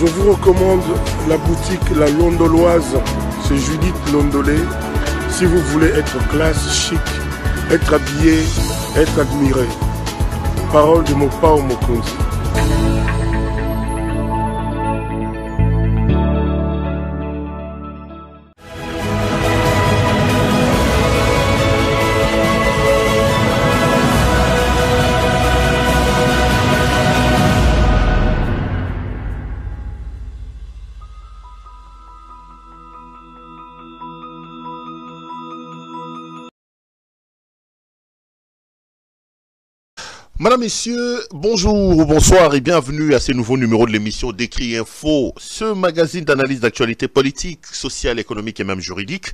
Je vous recommande la boutique La Londoloise, c'est Judith Londolé. Si vous voulez être classe, chic, être habillé, être admiré. Parole de Mopao Mokonzi. Madame, Messieurs, bonjour, bonsoir et bienvenue à ce nouveau numéro de l'émission Décrit Info, ce magazine d'analyse d'actualité politique, sociale, économique et même juridique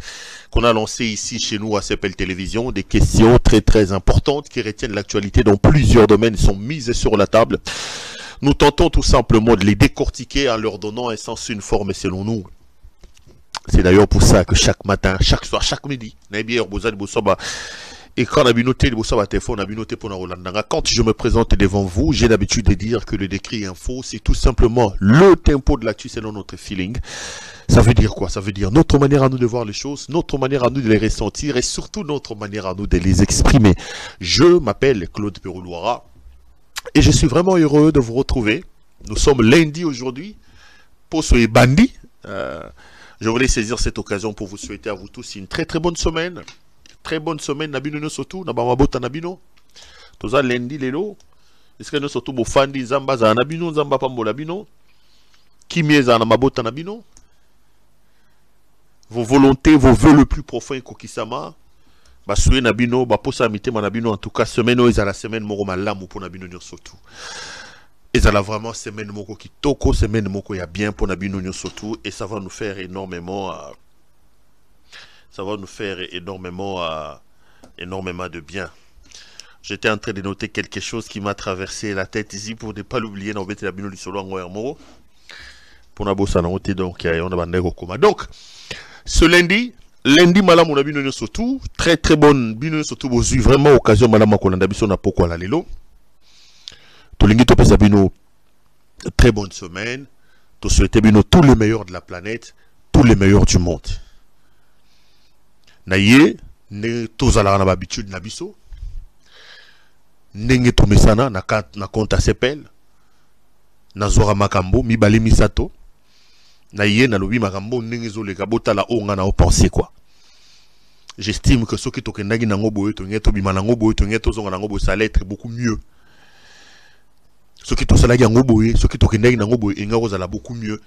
qu'on a lancé ici chez nous à CPL Télévision. Des questions très importantes qui retiennent l'actualité dans plusieurs domaines sont mises sur la table. Nous tentons tout simplement de les décortiquer en leur donnant un sens, une forme selon nous. C'est d'ailleurs pour ça que chaque matin, chaque soir, chaque midi, et quand je me présente devant vous, j'ai l'habitude de dire que le Décrit Info, c'est tout simplement le tempo de l'actu selon notre feeling. Ça veut dire quoi? Ça veut dire notre manière à nous de voir les choses, notre manière à nous de les ressentir et surtout notre manière à nous de les exprimer. Je m'appelle Claude Perouloira et je suis vraiment heureux de vous retrouver. Nous sommes lundi aujourd'hui. Poso et Bandi. Je voulais saisir cette occasion pour vous souhaiter à vous tous une très bonne semaine. Très bonne semaine, Nabino no surtout, Nabamabota Nabino. Toza lundi lelo. Est-ce que nous surtout Bofandi Zamba za Nabino, Zamba Pambo Nabino? Kimieza Namabota Nabino? Vos volontés, vos vœux le plus profond, Kokisama. Basoué Nabino, Baposa Mite Manabino, en tout cas, semaine où ils ont la semaine Moro Malamu pour Nabino surtout. Ils ont vraiment semaine Moko qui toko, semaine Moko ya bien pour Nabino surtout. Et ça va nous faire énormément. Ça va nous faire énormément de bien. J'étais en train de noter quelque chose qui m'a traversé la tête ici pour ne pas l'oublier. Donc, ce lundi, madame, on a vu surtout très bonne bino surtout vraiment occasion madame on a vu son apoko la lelo. Très bonne semaine. Te souhaiter bino tous les meilleurs de la planète, tous les meilleurs du monde. Naye ne tozala na habitude na biso nenge tomesana na compte CPL na zora makambo mibale misato naye na lobi makambo nenge zoleka botala onga na penser quoi. J'estime que ce qui tokendaki nango boye to ngeto bima nango boye to ngeto zonga nango boye ça allait être beaucoup mieux. Ce qui tosalaki nango boye, ce qui tokendaki nango boye enga kozala beaucoup mieux.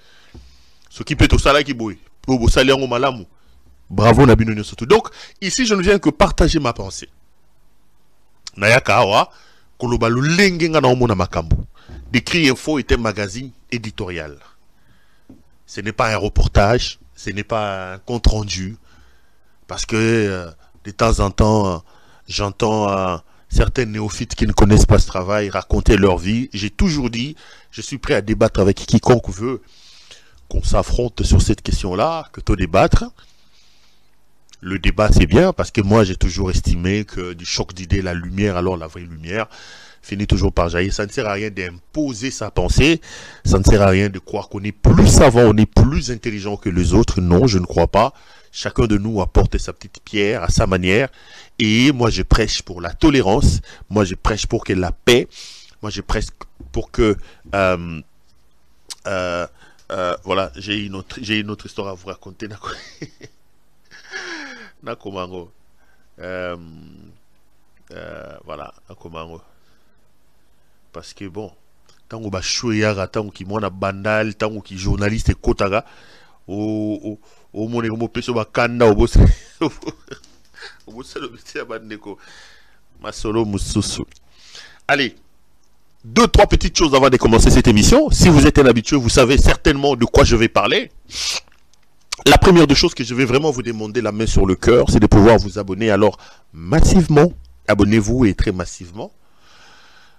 Ce qui peut tosalaki boye po bosali yango malamu. Bravo Nabino surtout. Donc, ici, je ne viens que partager ma pensée. Nayaka awa, koloba lulengenga na omona makambo. Décrit Info est un magazine éditorial. Ce n'est pas un reportage, ce n'est pas un compte rendu. Parce que, de temps en temps, j'entends certains néophytes qui ne connaissent pas ce travail raconter leur vie. J'ai toujours dit, je suis prêt à débattre avec quiconque veut qu'on s'affronte sur cette question-là, que tout débattre. Le débat, c'est bien, parce que moi, j'ai toujours estimé que du choc d'idées, la lumière, alors la vraie lumière, finit toujours par jaillir. Ça ne sert à rien d'imposer sa pensée. Ça ne sert à rien de croire qu'on est plus savant, on est plus intelligent que les autres. Non, je ne crois pas. Chacun de nous apporte sa petite pierre à sa manière. Et moi, je prêche pour la tolérance. Moi, je prêche pour que la paix. Moi, je prêche pour que... voilà, j'ai une autre histoire à vous raconter. Nakomango. Voilà, Nakomango. Parce que bon, tant qu'on va chouer, tant qu'on m'a bandal, tant qu'on journaliste et kotaga, au monde comme peso ba kanda au boss, au boss le petit abandeko, ma solo mususu. Allez, deux trois petites choses avant de commencer cette émission. Si vous êtes un habitué, vous savez certainement de quoi je vais parler. La première des choses que je vais vraiment vous demander la main sur le cœur, c'est de pouvoir vous abonner. Alors, massivement, abonnez-vous et très massivement.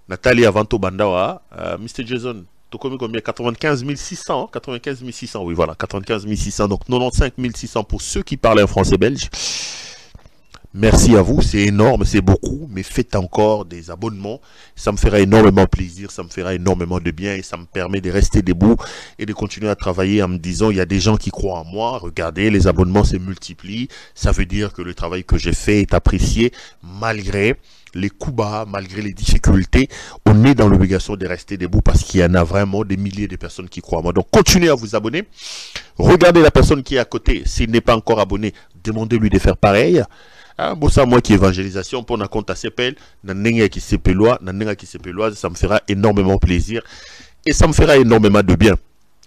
Nathalie Avanto Bandawa, Mr. Jason, tu connais combien? 95 600, 95 600, oui voilà, 95 600, donc 95 600 pour ceux qui parlent en français belge. Merci à vous, c'est énorme, c'est beaucoup, mais faites encore des abonnements. Ça me fera énormément plaisir, ça me fera énormément de bien et ça me permet de rester debout et de continuer à travailler en me disant, il y a des gens qui croient en moi. Regardez, les abonnements se multiplient. Ça veut dire que le travail que j'ai fait est apprécié malgré les coups bas, malgré les difficultés. On est dans l'obligation de rester debout parce qu'il y en a vraiment des milliers de personnes qui croient en moi. Donc, continuez à vous abonner. Regardez la personne qui est à côté. S'il n'est pas encore abonné, demandez-lui de faire pareil. Bon, ça, moi qui évangélisation, pour un compte à CPL, ça me fera énormément plaisir et ça me fera énormément de bien.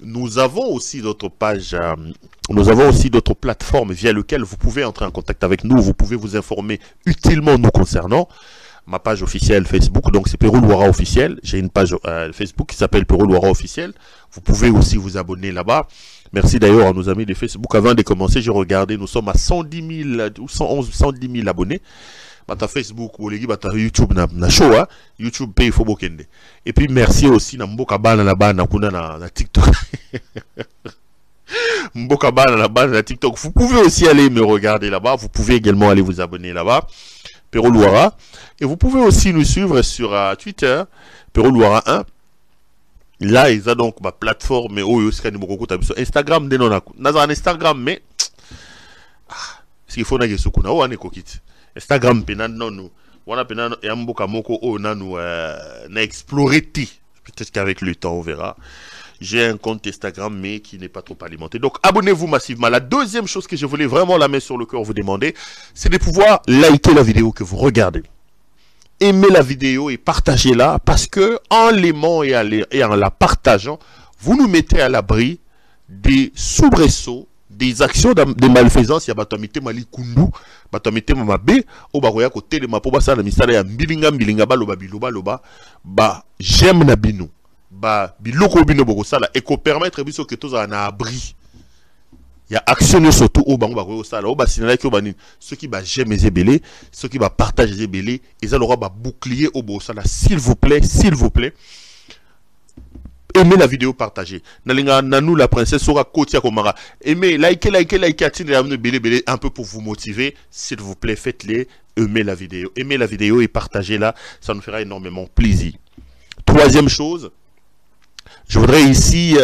Nous avons aussi d'autres pages, nous avons aussi d'autres plateformes via lesquelles vous pouvez entrer en contact avec nous, vous pouvez vous informer utilement nous concernant. Ma page officielle Facebook, donc c'est Perrault Louara officiel. J'ai une page Facebook qui s'appelle Perrault Louara officiel. Vous pouvez aussi vous abonner là-bas. Merci d'ailleurs à nos amis de Facebook. Avant de commencer, j'ai regardé, nous sommes à 110 000 ou 110 000 abonnés. Bata Facebook ou les bata YouTube na show hein? YouTube paye faut bokende. Et puis merci aussi na mboka bana na bana kuna na TikTok. Mboka bana na bana na TikTok. Vous pouvez aussi aller me regarder là-bas. Vous pouvez également aller vous abonner là-bas. Perrault Louara. Et vous pouvez aussi nous suivre sur Twitter, Perrault Louara 1. Là, ils ont donc ma plateforme, mais oh, Instagram, un Instagram, mais ce qu'il faut, c'est qu'on a Instagram, on a exploré. Peut-être qu'avec le temps, on verra. J'ai un compte Instagram, mais qui n'est pas trop alimenté. Donc, abonnez-vous massivement. La deuxième chose que je voulais vraiment la main sur le cœur vous demander, c'est de pouvoir liker la vidéo que vous regardez. Aimez la vidéo et partagez-la parce que en l'aimant et en la partageant, vous nous mettez à l'abri des soubresauts, des actions de malfaisance. Il y a batomité mali kundu, batomité mamabe, au baroya côté de ma poba sa na misala ya mbilinga baloba biloba loba, ba j'aime na bino, ba biloko bino boko sala et ko permettre biso que tous en abri. Il y a action surtout au bango bako sala au basinala ki bani ceux qui ba j'aime les ébélés, ceux qui ba partager les ébélés, ils aura ba bouclier au bo sala s'il vous plaît, aimez la vidéo, partagez. Nalinga nanou la princesse sera kotia komara. Aimez, likez un peu pour vous motiver, s'il vous plaît, faites-les, aimez la vidéo et partagez-la, ça nous fera énormément plaisir. Troisième chose, je voudrais ici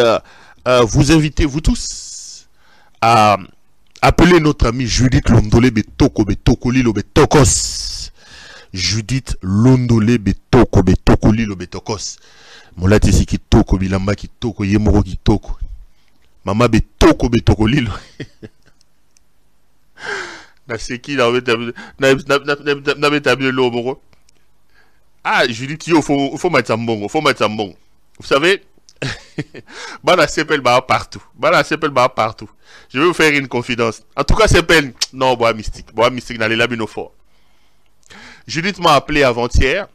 vous inviter vous tous à appeler notre ami Judith Londolé Betoko Lilo Betokos. Judith Londolé Betoko Lilo Betokos. Molati si kitoko bilamba kitoko yemoro kitoko. Mama Betoko Lilo. Na seki na betabile lo moro. Ah, Judith yo faut mettre mbongo. Vous savez, Bana s'appelle partout. Je vais vous faire une confidence. En tout cas, s'appelle non, bois mystique dans les labino fort. Judith m'a appelé avant-hier.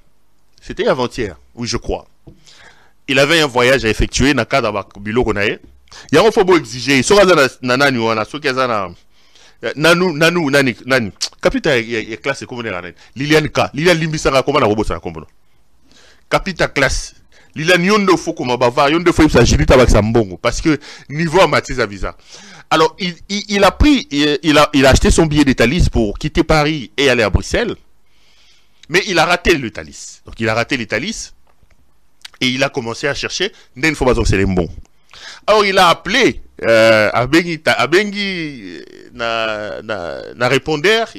C'était avant-hier, oui, je crois. Il avait un voyage à effectuer dans le cadre de Bilo Konae. Il y a un faut exiger. Il sera dans Nanani ou na Nani. Capitaine, il y a classe comment on est. Liliane Limbisara, comment on a robot ça comme Capitaine classe. Liliane yondo faut comme bavard, yondo faut ça Judith avec sa mbongo parce que niveau amateur visa. Alors il a acheté son billet de Thalys pour quitter Paris et aller à Bruxelles. Mais il a raté le Thalys. Donc il a raté les Thalys et il a commencé à chercher d'une fois c'est les bons. Alors il a appelé Abengi na répondeur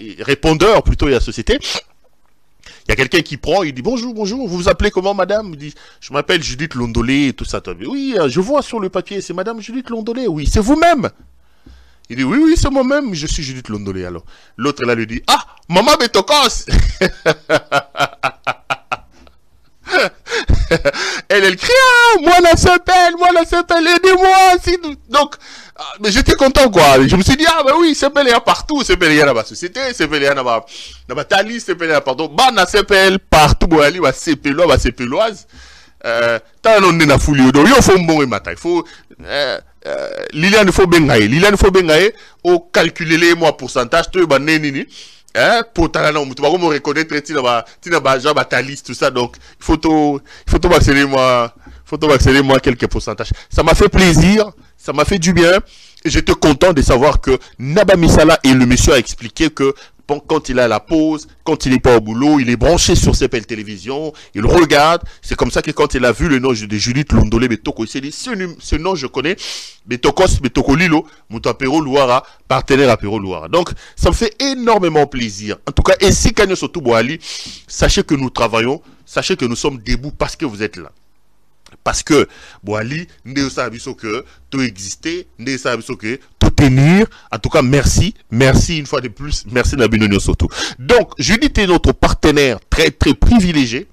plutôt de la société. Il y a quelqu'un qui prend, il dit bonjour, vous vous appelez comment madame? Il dit je m'appelle Judith Londolé et tout ça. Oui, je vois sur le papier, c'est madame Judith Londolé. Oui, c'est vous-même. Il dit oui, c'est moi-même, je suis Judith Londolé. Alors l'autre là lui dit ah, maman Betokos. Elle crie ah, moi la s'appelle, aidez-moi. Donc mais j'étais content quoi. Je me suis dit ah bah oui, CPL il y a partout, CPL il y a dans ma société, CPL il y a dans ma Thalys, CPL il y a partout. Bah na CPL partout bon ali va CPL va CPLoise. Tant on est na foulio donc il faut bon matin, il faut Liliane faut bengaye au calculer les mois pourcentage to ba nini pour talana on va me reconnaître tina ba genre Thalys tout ça donc il faut accélérer moi quelques pourcentages. Ça m'a fait plaisir, ça m'a fait du bien et j'étais content de savoir que Naba Misala et le monsieur a expliqué que quand il est à la pause, quand il n'est pas au boulot, il est branché sur CPL Télévision, il regarde. C'est comme ça que quand il a vu le nom de Judith Londolé Betoko, il s'est dit, ce nom je connais, Betokos, Betoko Lilo, Moutapero Louara, partenaire Apéro Louara. Donc, ça me fait énormément plaisir. En tout cas, et si Kanyo Sotou Boali, sachez que nous travaillons, sachez que nous sommes debout parce que vous êtes là. Parce que Boali, nous savons que tout exister, nous savons que tout tenir. En tout cas, merci une fois de plus, merci Nabino Soto. Donc, Judith est notre partenaire très privilégié.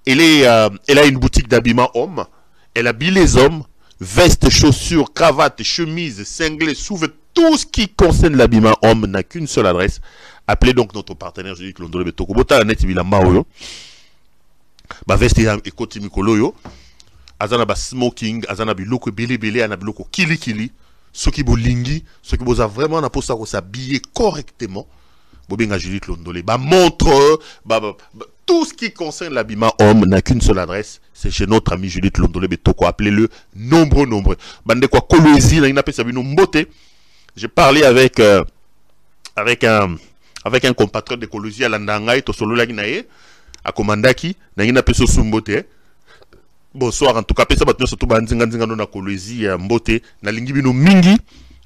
Elle a une boutique d'habillement homme. Elle habille les hommes, vestes, chaussures, cravates, chemises, cinglés, sous-vêtements, tout ce qui concerne l'habillement homme n'a qu'une seule adresse. Appelez donc notre partenaire Judith Londolé Betoko. Bota net bilamba oyo. Ba veste et koti mikolo yo. Azana ba smoking, azana biloko belé, ana biloko kili. Ceux qui bolingi, ceux qui boza vraiment na posa ko s'habiller correctement. Bobenga Judith Londolé. Ba montre, tout ce qui concerne l'habillement homme n'a qu'une seule adresse. C'est chez notre ami Judith Londolé Betoko. Appelez-le nombreux. Bande quoi kolozi na ina pesa bino mbote. J'ai parlé avec un compatriote d'écologie à Landangai, Tosolo Laginae, à Komandaki, Nagina Peso Sumbote. Bonsoir, en tout cas, Pesa Batno Soto Banzinga na Kolozi à Mbote, na Lingibino Mingi,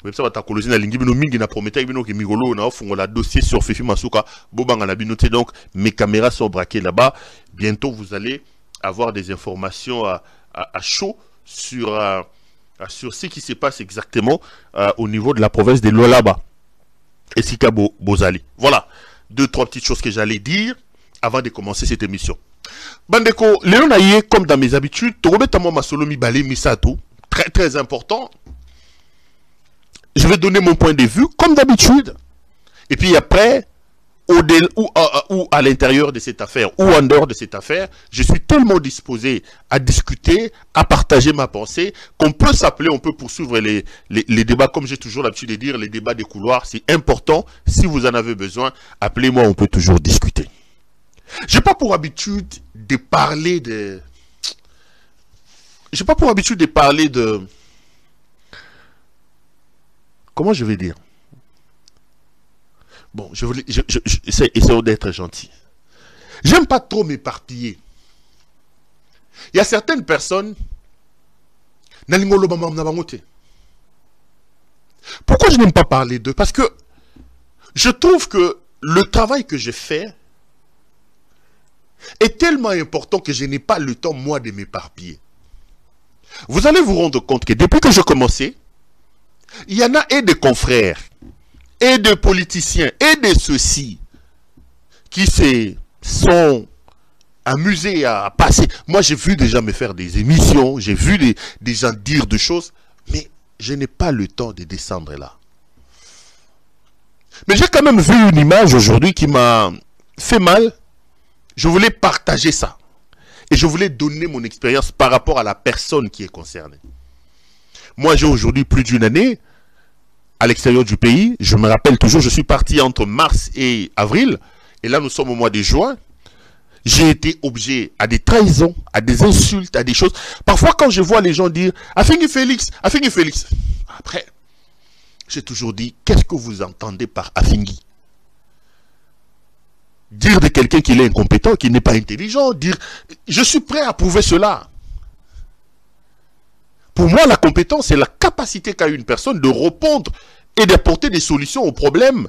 Pesa Batakolozi na Lingibino Mingi, na Prométhée Bino qui Migolo, na offre la dossier sur Fifi Masuka, Bobanga la Binoté. Donc, mes caméras sont braquées là-bas. Bientôt, vous allez avoir des informations à chaud sur ce qui se passe exactement au niveau de la province de Lualaba et Sikabo Bozali. Voilà, 2-3 petites choses que j'allais dire avant de commencer cette émission. Bandeko, Léon Aïe, comme dans mes habitudes, Torobetamo Masolomi Balé Misato, très important. Je vais donner mon point de vue, comme d'habitude. Et puis après, ou à l'intérieur de cette affaire, ou en dehors de cette affaire, je suis tellement disposé à discuter, à partager ma pensée, qu'on peut s'appeler, on peut poursuivre les débats, comme j'ai toujours l'habitude de dire, les débats des couloirs, c'est important. Si vous en avez besoin, appelez-moi, on peut toujours discuter. J'ai pas pour habitude de parler de... Comment je vais dire? Bon, essayons d'être gentil. J'aime pas trop m'éparpiller. Il y a certaines personnes... Pourquoi je n'aime pas parler d'eux? Parce que je trouve que le travail que je fais est tellement important que je n'ai pas le temps, moi, de m'éparpiller. Vous allez vous rendre compte que depuis que j'ai commencé, il y en a et des confrères, et des politiciens, et des ceux-ci, qui se sont amusés à passer. Moi, j'ai vu déjà me faire des émissions, j'ai vu des gens dire des choses, mais je n'ai pas le temps de descendre là. Mais j'ai quand même vu une image aujourd'hui qui m'a fait mal. Je voulais partager ça. Et je voulais donner mon expérience par rapport à la personne qui est concernée. Moi, j'ai aujourd'hui plus d'une année à l'extérieur du pays. Je me rappelle toujours, je suis parti entre mars et avril. Et là, nous sommes au mois de juin. J'ai été objet à des trahisons, à des insultes, à des choses. Parfois, quand je vois les gens dire « Afingi Félix », après, j'ai toujours dit « Qu'est-ce que vous entendez par Afingi » Dire de quelqu'un qu'il est incompétent, qu'il n'est pas intelligent, dire « Je suis prêt à prouver cela ». Pour moi, la compétence, c'est la capacité qu'a une personne de répondre et d'apporter des solutions aux problèmes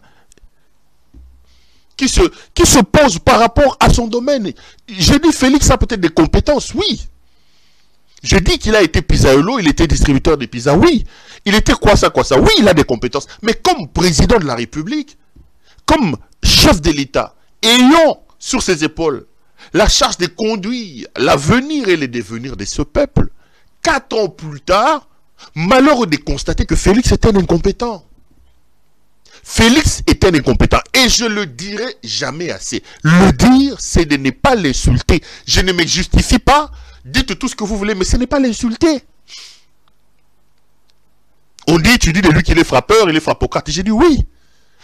qui se posent par rapport à son domaine. J'ai dit Félix a peut-être des compétences, oui. J'ai dit qu'il a été pizzaïolo, il était distributeur de pizza, oui. Il était quoi ça, oui, il a des compétences. Mais comme président de la République, comme chef de l'État, ayant sur ses épaules la charge de conduire l'avenir et le devenir de ce peuple, 4 ans plus tard, malheureux de constater que Félix était un incompétent. Félix est un incompétent. Et je le dirai jamais assez. Le dire, c'est de ne pas l'insulter. Je ne me justifie pas. Dites tout ce que vous voulez, mais ce n'est pas l'insulter. On dit, tu dis de lui qu'il est frappeur, il est frappocrate. J'ai dit oui.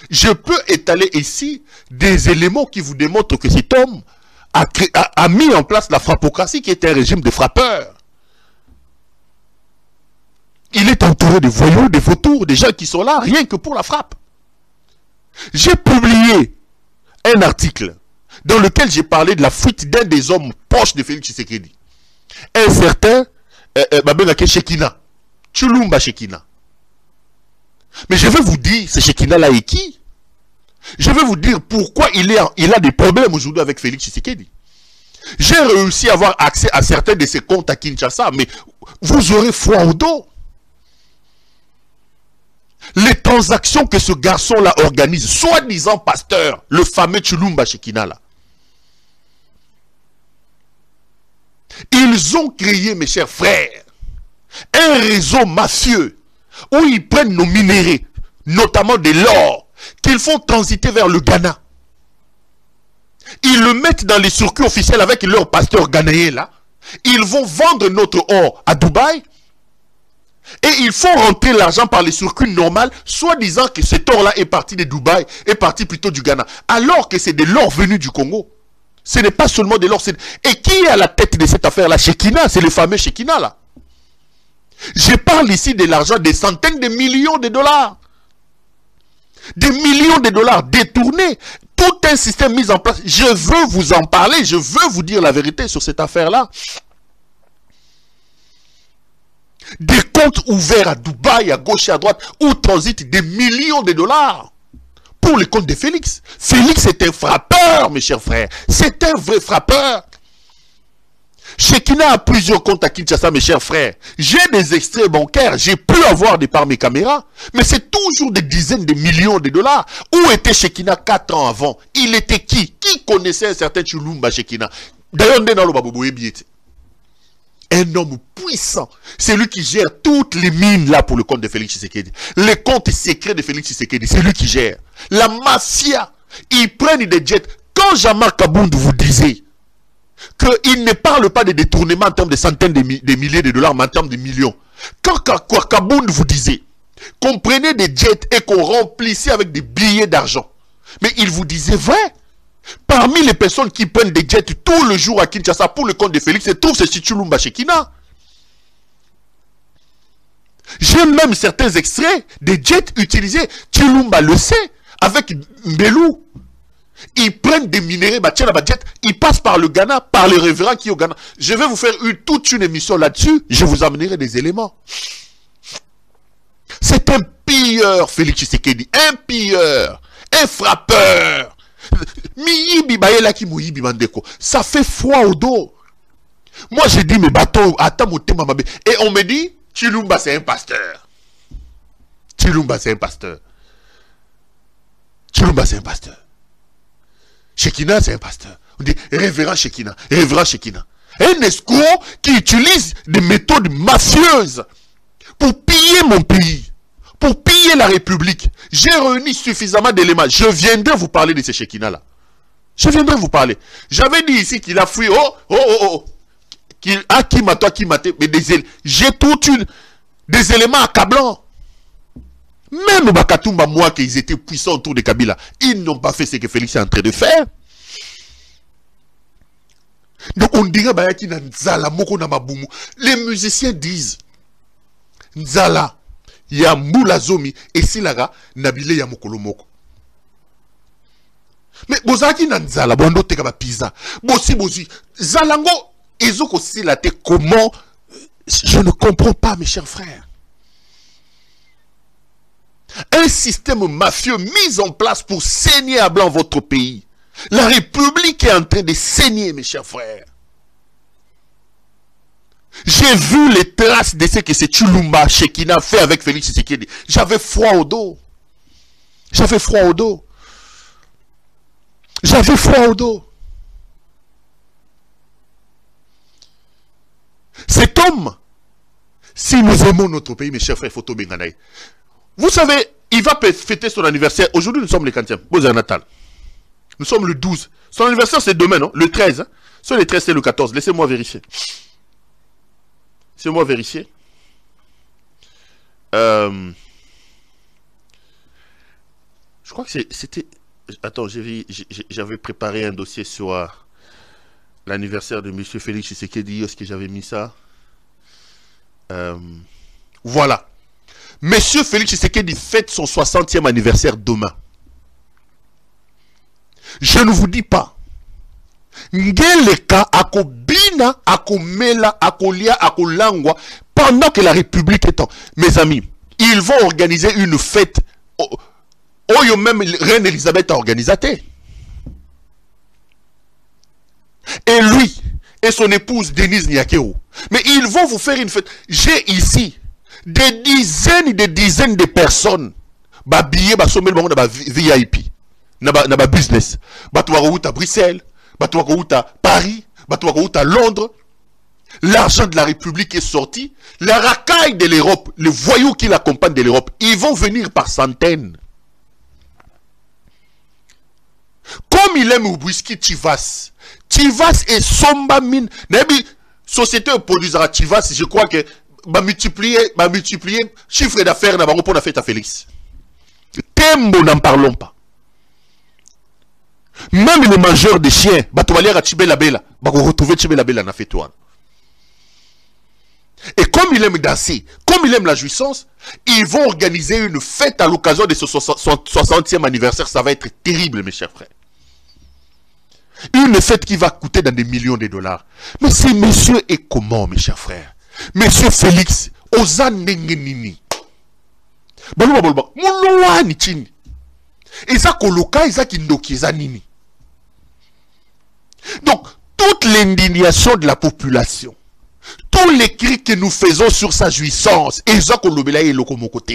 Je peux étaler ici des éléments qui vous démontrent que cet homme a mis en place la frappocratie qui est un régime de frappeurs. Il est entouré de voyous, de vautours, des gens qui sont là rien que pour la frappe. J'ai publié un article dans lequel j'ai parlé de la fuite d'un des hommes proches de Félix Tshisekedi. Un certain Babengake Shekina. Tshilumba Shekina. Mais je vais vous dire, c'est Shekina là et qui? Je vais vous dire pourquoi il a des problèmes aujourd'hui avec Félix Tshisekedi. J'ai réussi à avoir accès à certains de ses comptes à Kinshasa, mais vous aurez foi au dos. Les transactions que ce garçon-là organise, soi-disant pasteur, le fameux Tshilumba Shekina là. Ils ont créé, mes chers frères, un réseau mafieux où ils prennent nos minéraux, notamment de l'or, qu'ils font transiter vers le Ghana. Ils le mettent dans les circuits officiels avec leur pasteur ghanéen là. Ils vont vendre notre or à Dubaï. Et ils font rentrer l'argent par les circuits normaux, soit disant que cet or là est parti de Dubaï, est parti plutôt du Ghana. Alors que c'est de l'or venu du Congo. Ce n'est pas seulement de l'or. Et qui est à la tête de cette affaire là? Shekina, c'est le fameux Shekina là. Je parle ici de l'argent des centaines de millions de dollars. Des millions de dollars détournés. Tout un système mis en place. Je veux vous en parler. Je veux vous dire la vérité sur cette affaire-là. Des comptes ouverts à Dubaï, à gauche et à droite, où transitent des millions de dollars. Pour les comptes de Félix. Félix est un frappeur, mes chers frères. C'est un vrai frappeur. Shekina a plusieurs comptes à Kinshasa, mes chers frères. J'ai des extraits bancaires, j'ai pu avoir des par mes caméras, mais c'est toujours des dizaines de millions de dollars. Où était Shekina 4 ans avant? Il était qui? Qui connaissait un certain Tshilumba Shekina? D'ailleurs, un homme puissant. C'est lui qui gère toutes les mines là pour le compte de Félix Tshisekedi. Les comptes secrets de Félix Tshisekedi, c'est lui qui gère. La mafia, ils prennent des jets. Quand Jean-Marc Kabound vous disait qu'il ne parle pas de détournement en termes de centaines de milliers de dollars, mais en termes de millions. Quand Kabound vous disait qu'on prenait des jets et qu'on remplissait avec des billets d'argent, mais il vous disait vrai. Parmi les personnes qui prennent des jets tout le jour à Kinshasa pour le compte de Félix, se trouve ce Tshilumba Shekina. J'ai même certains extraits des jets utilisés. Tshilumba le sait, avec Mbelou. Ils prennent des minéraux, ils passent par le Ghana, par le révérend qui est au Ghana. Je vais vous faire toute une émission là-dessus. Je vous amènerai des éléments. C'est un pilleur, Félix Tshisekedi. Un pilleur. Un frappeur. Ça fait froid au dos. Moi, j'ai dit, mes bateaux, attends, et on me dit, Tshilumba, c'est un pasteur. Tshilumba, c'est un pasteur. Tshilumba, c'est un pasteur. Shekina, c'est un pasteur. On dit révérend Shekina. Révérend Shekina. Un escroc qui utilise des méthodes mafieuses pour piller mon pays, pour piller la République. J'ai réuni suffisamment d'éléments. Je viendrai vous parler de ces Shekina-là. Je viendrai vous parler. J'avais dit ici qu'il a fui. Qu'il a qui m'a mais j'ai des éléments accablants. Même Bakatumba, moi, qu'ils étaient puissants autour de Kabila, ils n'ont pas fait ce que Félix est en train de faire. Donc on dirait Bayaki na Nzala, Moko na Mabumu. Les musiciens disent Nzala, ya Mbula Zomi, et Silaga, Nabile ya Mokolo Moko. Mais Bozaki na Nzala, Bondo Tekaba Pizza, Bosi, Zalango, Ezoko Silate, comment? Je ne comprends pas, mes chers frères. Un système mafieux mis en place pour saigner à blanc votre pays. La République est en train de saigner, mes chers frères. J'ai vu les traces de ce que c'est Tshilumba Shekina fait avec Félix Tshisekedi. J'avais froid au dos. J'avais froid au dos. J'avais froid au dos. Cet homme, si nous aimons notre pays, mes chers frères, Photo Benganaï, vous savez, il va fêter son anniversaire. Aujourd'hui, nous sommes le 40e. Beau Natal. Nous sommes le 12. Son anniversaire, c'est demain, non? Le 13. Hein? Soit le 13, c'est le 14. Laissez-moi vérifier. Laissez-moi vérifier. Je crois que c'était... Attends, j'avais préparé un dossier sur l'anniversaire de M. Félix Tshisekedi. Est-ce que j'avais mis ça? Voilà. Monsieur Félix Tshisekedi fête son 60e anniversaire demain. Je ne vous dis pas. Ngeleka akobina, akomela, akolia, akolangwa, pendant que la République est en... Mes amis, ils vont organiser une fête. Oh, même Reine Elisabeth a organisé. Et lui et son épouse Denise Nyakero. Mais ils vont vous faire une fête. J'ai ici des dizaines de personnes. Ba billet, ba sommet, ba VIP. Na business. Ba à Bruxelles. Ba à Paris. Ba à Londres. L'argent de la République est sorti. La racaille de l'Europe, les voyous qui l'accompagnent de l'Europe, ils vont venir par centaines. Comme il aime whisky Chivas. Chivas et Somba Mine. Nabi, société produisera Chivas, je crois que va multiplier chiffre d'affaires n'a pas la fête à Félix. Tembo, n'en parlons pas. Même les mangeurs de chiens, bah tu vas aller à Tibela Bella, bah vous retrouvez Tibela Bella na fait toi. Et comme il aime danser, comme il aime la jouissance, ils vont organiser une fête à l'occasion de ce 60e anniversaire. Ça va être terrible, mes chers frères. Une fête qui va coûter dans des millions de dollars. Mais ce monsieur est comment, mes chers frères? Monsieur Félix, Ozan Nengenini. Moulouani Chini. Eza Koloka, Eza Kindoki, Eza Nini. Donc, toute l'indignation de la population, tous les cris que nous faisons sur sa jouissance, Eza Kolobela et Lokomokote.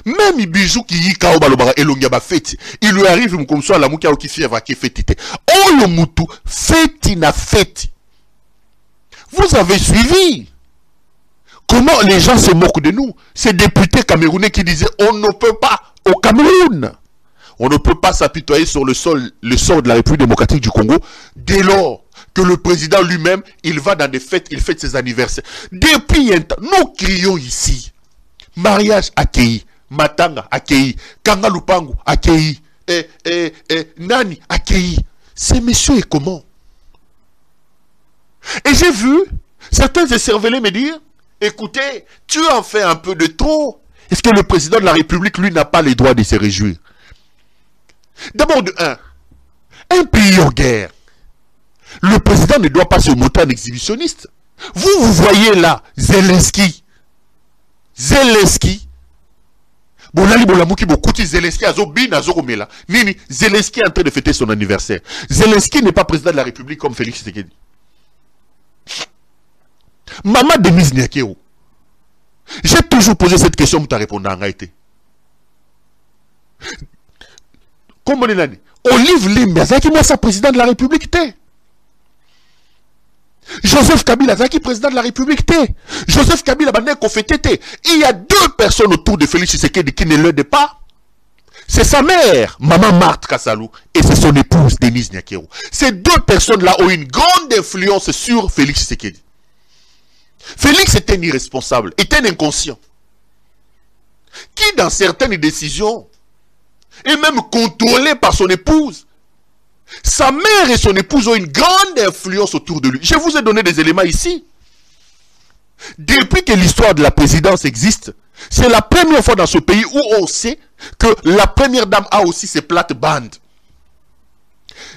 Même les bijoux qui y kao balobara elongia ba fête, il lui arrive comme ça la moukia qui fièvre qui fêtité. Oh le moutou, fête na fête. Vous avez suivi comment les gens se moquent de nous. Ces députés camerounais qui disaient on ne peut pas au Cameroun. On ne peut pas s'apitoyer sur le sort de la République démocratique du Congo dès lors que le président lui-même, il va dans des fêtes, il fête ses anniversaires. Depuis un temps, nous crions ici, mariage accueilli. Matanga, accueilli. Kanga Lupango, accueilli. Nani, accueilli. Ces messieurs est comment? Et j'ai vu certains écervelés me dire, écoutez, tu en fais un peu de trop. Est-ce que le président de la République, lui, n'a pas les droits de se réjouir? D'abord, un pays en guerre. Le président ne doit pas se montrer en exhibitionniste. Vous voyez là, Zelensky. Zelensky est en train de fêter son anniversaire. Zelensky n'est pas président de la République comme Félix Tshisekedi. Maman Denise Nyakero. J'ai toujours posé cette question, tu as répondu en réalité. Comment on est là? Olive Limbe, c'est qui est président de la République? Joseph Kabila, c'est qui président de la République? Joseph Kabila, il y a deux personnes autour de Félix Tshisekedi qui ne l'aident pas. C'est sa mère, Maman Marthe Kassalou, et c'est son épouse, Denise Nyakero. Ces deux personnes-là ont une grande influence sur Félix Tshisekedi. Félix est un irresponsable, est un inconscient, qui dans certaines décisions est même contrôlé par son épouse. Sa mère et son épouse ont une grande influence autour de lui. Je vous ai donné des éléments ici. Depuis que l'histoire de la présidence existe, c'est la première fois dans ce pays où on sait que la première dame a aussi ses plates-bandes.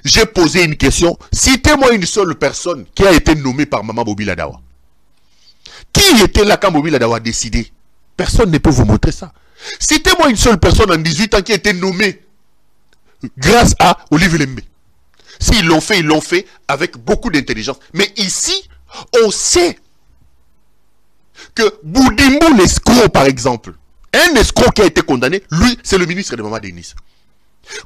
J'ai posé une question. Citez-moi une seule personne qui a été nommée par Maman Bobila Dawa. Qui était là quand Bobila Dawa a décidé? Personne ne peut vous montrer ça. Citez-moi une seule personne en 18 ans qui a été nommée grâce à Olive Lembe. S'ils l'ont fait avec beaucoup d'intelligence. Mais ici, on sait que Boudimbo l'escroc, par exemple, un escroc qui a été condamné, lui, c'est le ministre de Maman Denis.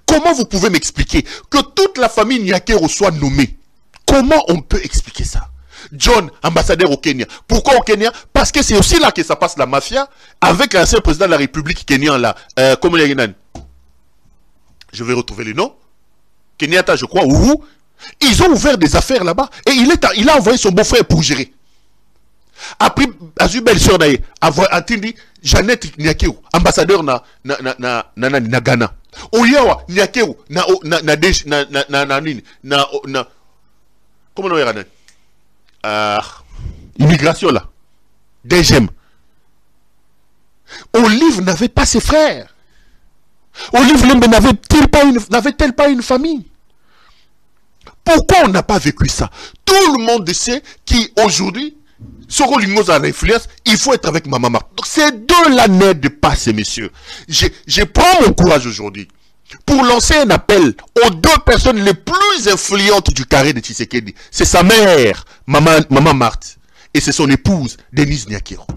Comment vous pouvez m'expliquer que toute la famille Nyakero soit nommée? Comment on peut expliquer ça? John, ambassadeur au Kenya. Pourquoi au Kenya? Parce que c'est aussi là que ça passe la mafia avec l'ancien président de la République kenyan là. Comment il y a? Je vais retrouver les noms. Kenyatta, je crois, ou ils ont ouvert des affaires là-bas et il a envoyé son beau-frère pour gérer. Après, Azu belle-sœur d'ailleurs, Atindi, Jeannette Nyakero, ambassadeur na Ghana. Oyawa Nyakero, comment on dit? Immigration là. DGM. Olive n'avait pas ses frères. Olive Lembe n'avait-elle pas une famille? Pourquoi on n'a pas vécu ça? Tout le monde sait qu'aujourd'hui, ce Rolingos a l'influence, il faut être avec Maman Marthe. Donc ces deux-là n'aident pas ces messieurs. Je prends mon courage aujourd'hui pour lancer un appel aux deux personnes les plus influentes du carré de Tshisekedi. C'est sa mère, Maman Marthe, et c'est son épouse, Denise Nyakiro.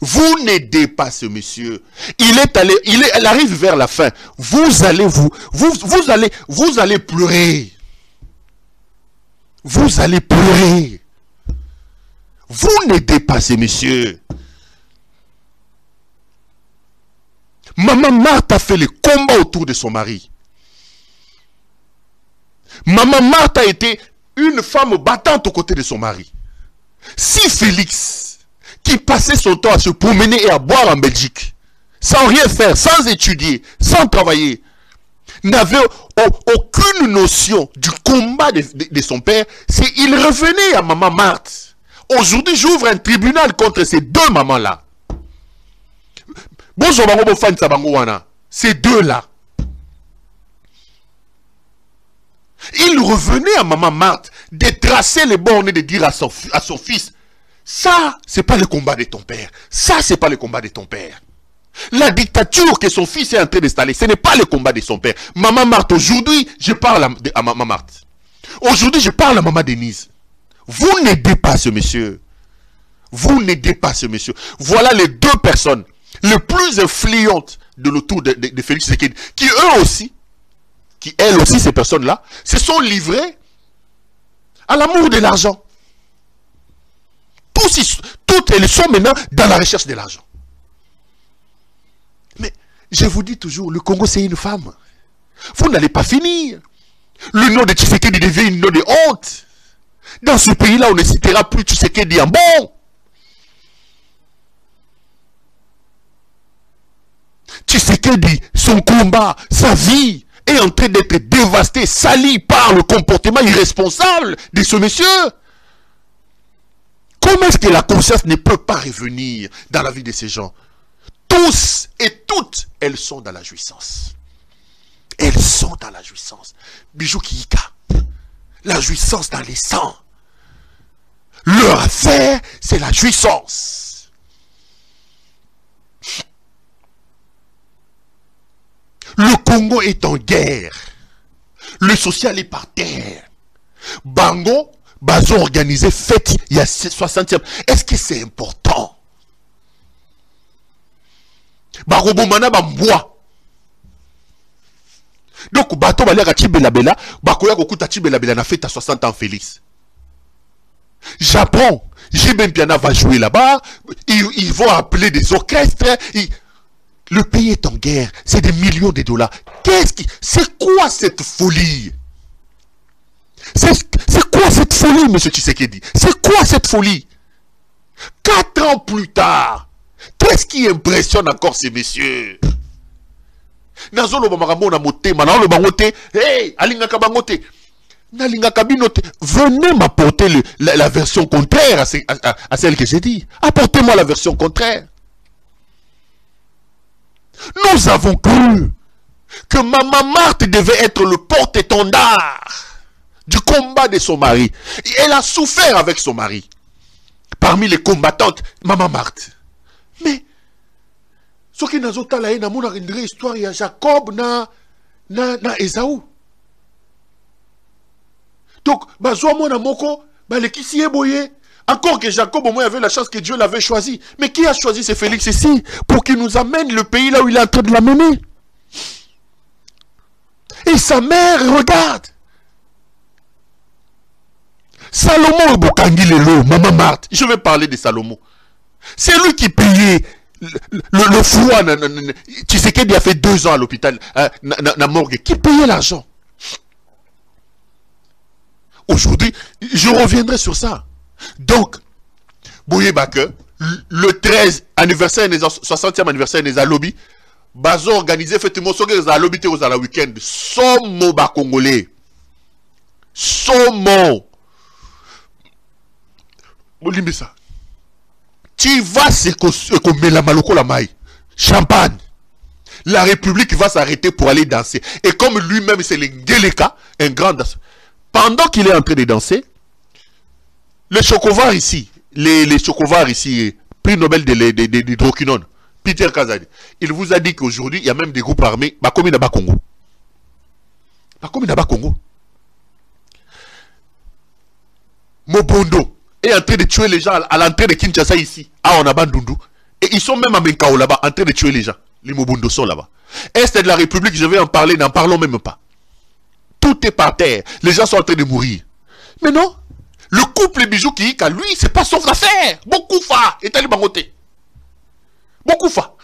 Vous n'aidez pas ce monsieur. Elle arrive vers la fin. Vous allez pleurer. Vous allez pleurer. Vous n'aidez pas ces messieurs. Maman Marthe a fait le combat autour de son mari. Maman Marthe a été une femme battante aux côtés de son mari. Si Félix, qui passait son temps à se promener et à boire en Belgique, sans rien faire, sans étudier, sans travailler, n'avait aucune notion du combat de son père, il revenait à Maman Marthe. Aujourd'hui, j'ouvre un tribunal contre ces deux mamans-là. Bonjour, ces deux-là. Il revenait à Maman Marthe de tracer les bornes et de dire à son fils, ça, c'est pas le combat de ton père. Ça, c'est pas le combat de ton père. La dictature que son fils est en train d'installer, ce n'est pas le combat de son père. Maman Marthe, aujourd'hui, je parle à Maman Marthe. Aujourd'hui, je parle à Maman Denise. Vous n'aidez pas ce monsieur. Vous n'aidez pas ce monsieur. Voilà les deux personnes les plus influentes de l'autour de Félix Tshisekedi, qui elles aussi, ces personnes-là, se sont livrées à l'amour de l'argent. Toutes elles sont maintenant dans la recherche de l'argent. Mais je vous dis toujours, le Congo c'est une femme. Vous n'allez pas finir. Le nom de Tshisekedi devient une nom de honte. Dans ce pays-là, on ne citera plus Tshisekedi en bon. Tshisekedi, son combat, sa vie est en train d'être dévasté, sali par le comportement irresponsable de ce monsieur. Comment est-ce que la conscience ne peut pas revenir dans la vie de ces gens? Tous et toutes, elles sont dans la jouissance. Elles sont dans la jouissance. Bijou Kiyika, la jouissance dans les sangs. Leur affaire, c'est la jouissance. Le Congo est en guerre. Le social est par terre. Bango, Bazo organisé fête il y a 60e. Est-ce que c'est important? Barobomana bamboa. Donc bato balia ka Tibelabela, bakoya kokuta Tibelabela na fête à 60 ans Félix. Japon, Jibem Piana va jouer là-bas, ils vont appeler des orchestres. Le pays est en guerre, c'est des millions de dollars. C'est quoi cette folie? C'est quoi cette folie, monsieur Tshisekedi? C'est quoi cette folie? 4 ans plus tard, qu'est-ce qui impressionne encore ces messieurs? Venez m'apporter la version contraire à celle que j'ai dit. Apportez-moi la version contraire. Nous avons cru que Maman Marthe devait être le porte-étendard du combat de son mari. Elle a souffert avec son mari. Parmi les combattantes, Maman Marthe. Mais, ce qui n'a pas été une histoire, il y a Jacob na Esaü. Donc, encore que Jacob au moins avait la chance que Dieu l'avait choisi. Mais qui a choisi ce Félix ici pour qu'il nous amène le pays là où il est en train de l'amener? Et sa mère, regarde. Salomon Bokangi Lelo, Maman Marthe. Je vais parler de Salomon. C'est lui qui payait le froid. Tu sais qu'il a fait 2 ans à l'hôpital, na morgue. Qui payait l'argent? Aujourd'hui, je reviendrai sur ça. Donc, Boye Bake, le 13 anniversaire, 60e anniversaire des Alobi, Bazo organisé, effectivement, ce que les Alobi étaient aux week-end. Somo ba Congolais. Somo. Bolimbisa. Tu vas se comme la maloko la maille. Champagne. la République va s'arrêter pour aller danser. Et comme lui-même, c'est le Ngeleka, un grand danseur. Pendant qu'il est en train de danser, les chocovars ici, les chocovars ici, prix Nobel d'hydroquinone, Peter Kazadi, il vous a dit qu'aujourd'hui, il y a même des groupes armés, comme il Congo. Comme il Congo. Mobondo est en train de tuer les gens à l'entrée de Kinshasa ici, à Onabandundu. Et ils sont même à Menkao là-bas, en train de tuer les gens. Les Mobondo sont là-bas. Est de la République, je vais en parler, n'en parlons même pas. Tout est par terre. Les gens sont en train de mourir. Mais non. Le couple Bijou qui à lui, c'est pas son affaire. Beaucoup fa. Et allé bangoté. Beaucoup fa.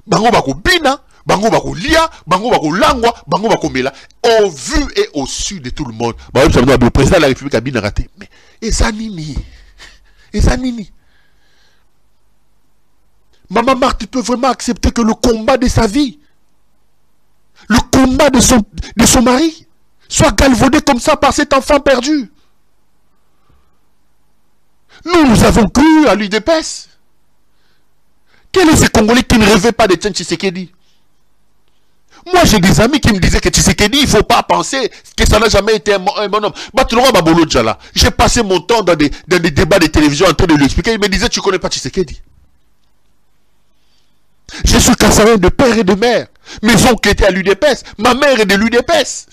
Bango bako bina, bango bako lia, bango bako langwa, bango bako mela. Au vu et au su de tout le monde. Le président de la République a bien raté. Mais, et ça nini. Et ça nini. Maman Marthe peut vraiment accepter que le combat de sa vie, le combat de son mari, soit galvaudé comme ça par cet enfant perdu. Nous avons cru à l'UDPS. Quel est ce Congolais qui ne rêvait pas de Tshisekedi? Moi, j'ai des amis qui me disaient que Tshisekedi, il ne faut pas penser que ça n'a jamais été un bon homme. J'ai passé mon temps dans des débats de télévision en train de lui expliquer. Il me disait, tu ne connais pas Tshisekedi. Je suis Kassaïen de père et de mère. Mes oncles étaient à l'UDPS. Ma mère est de l'UDPS.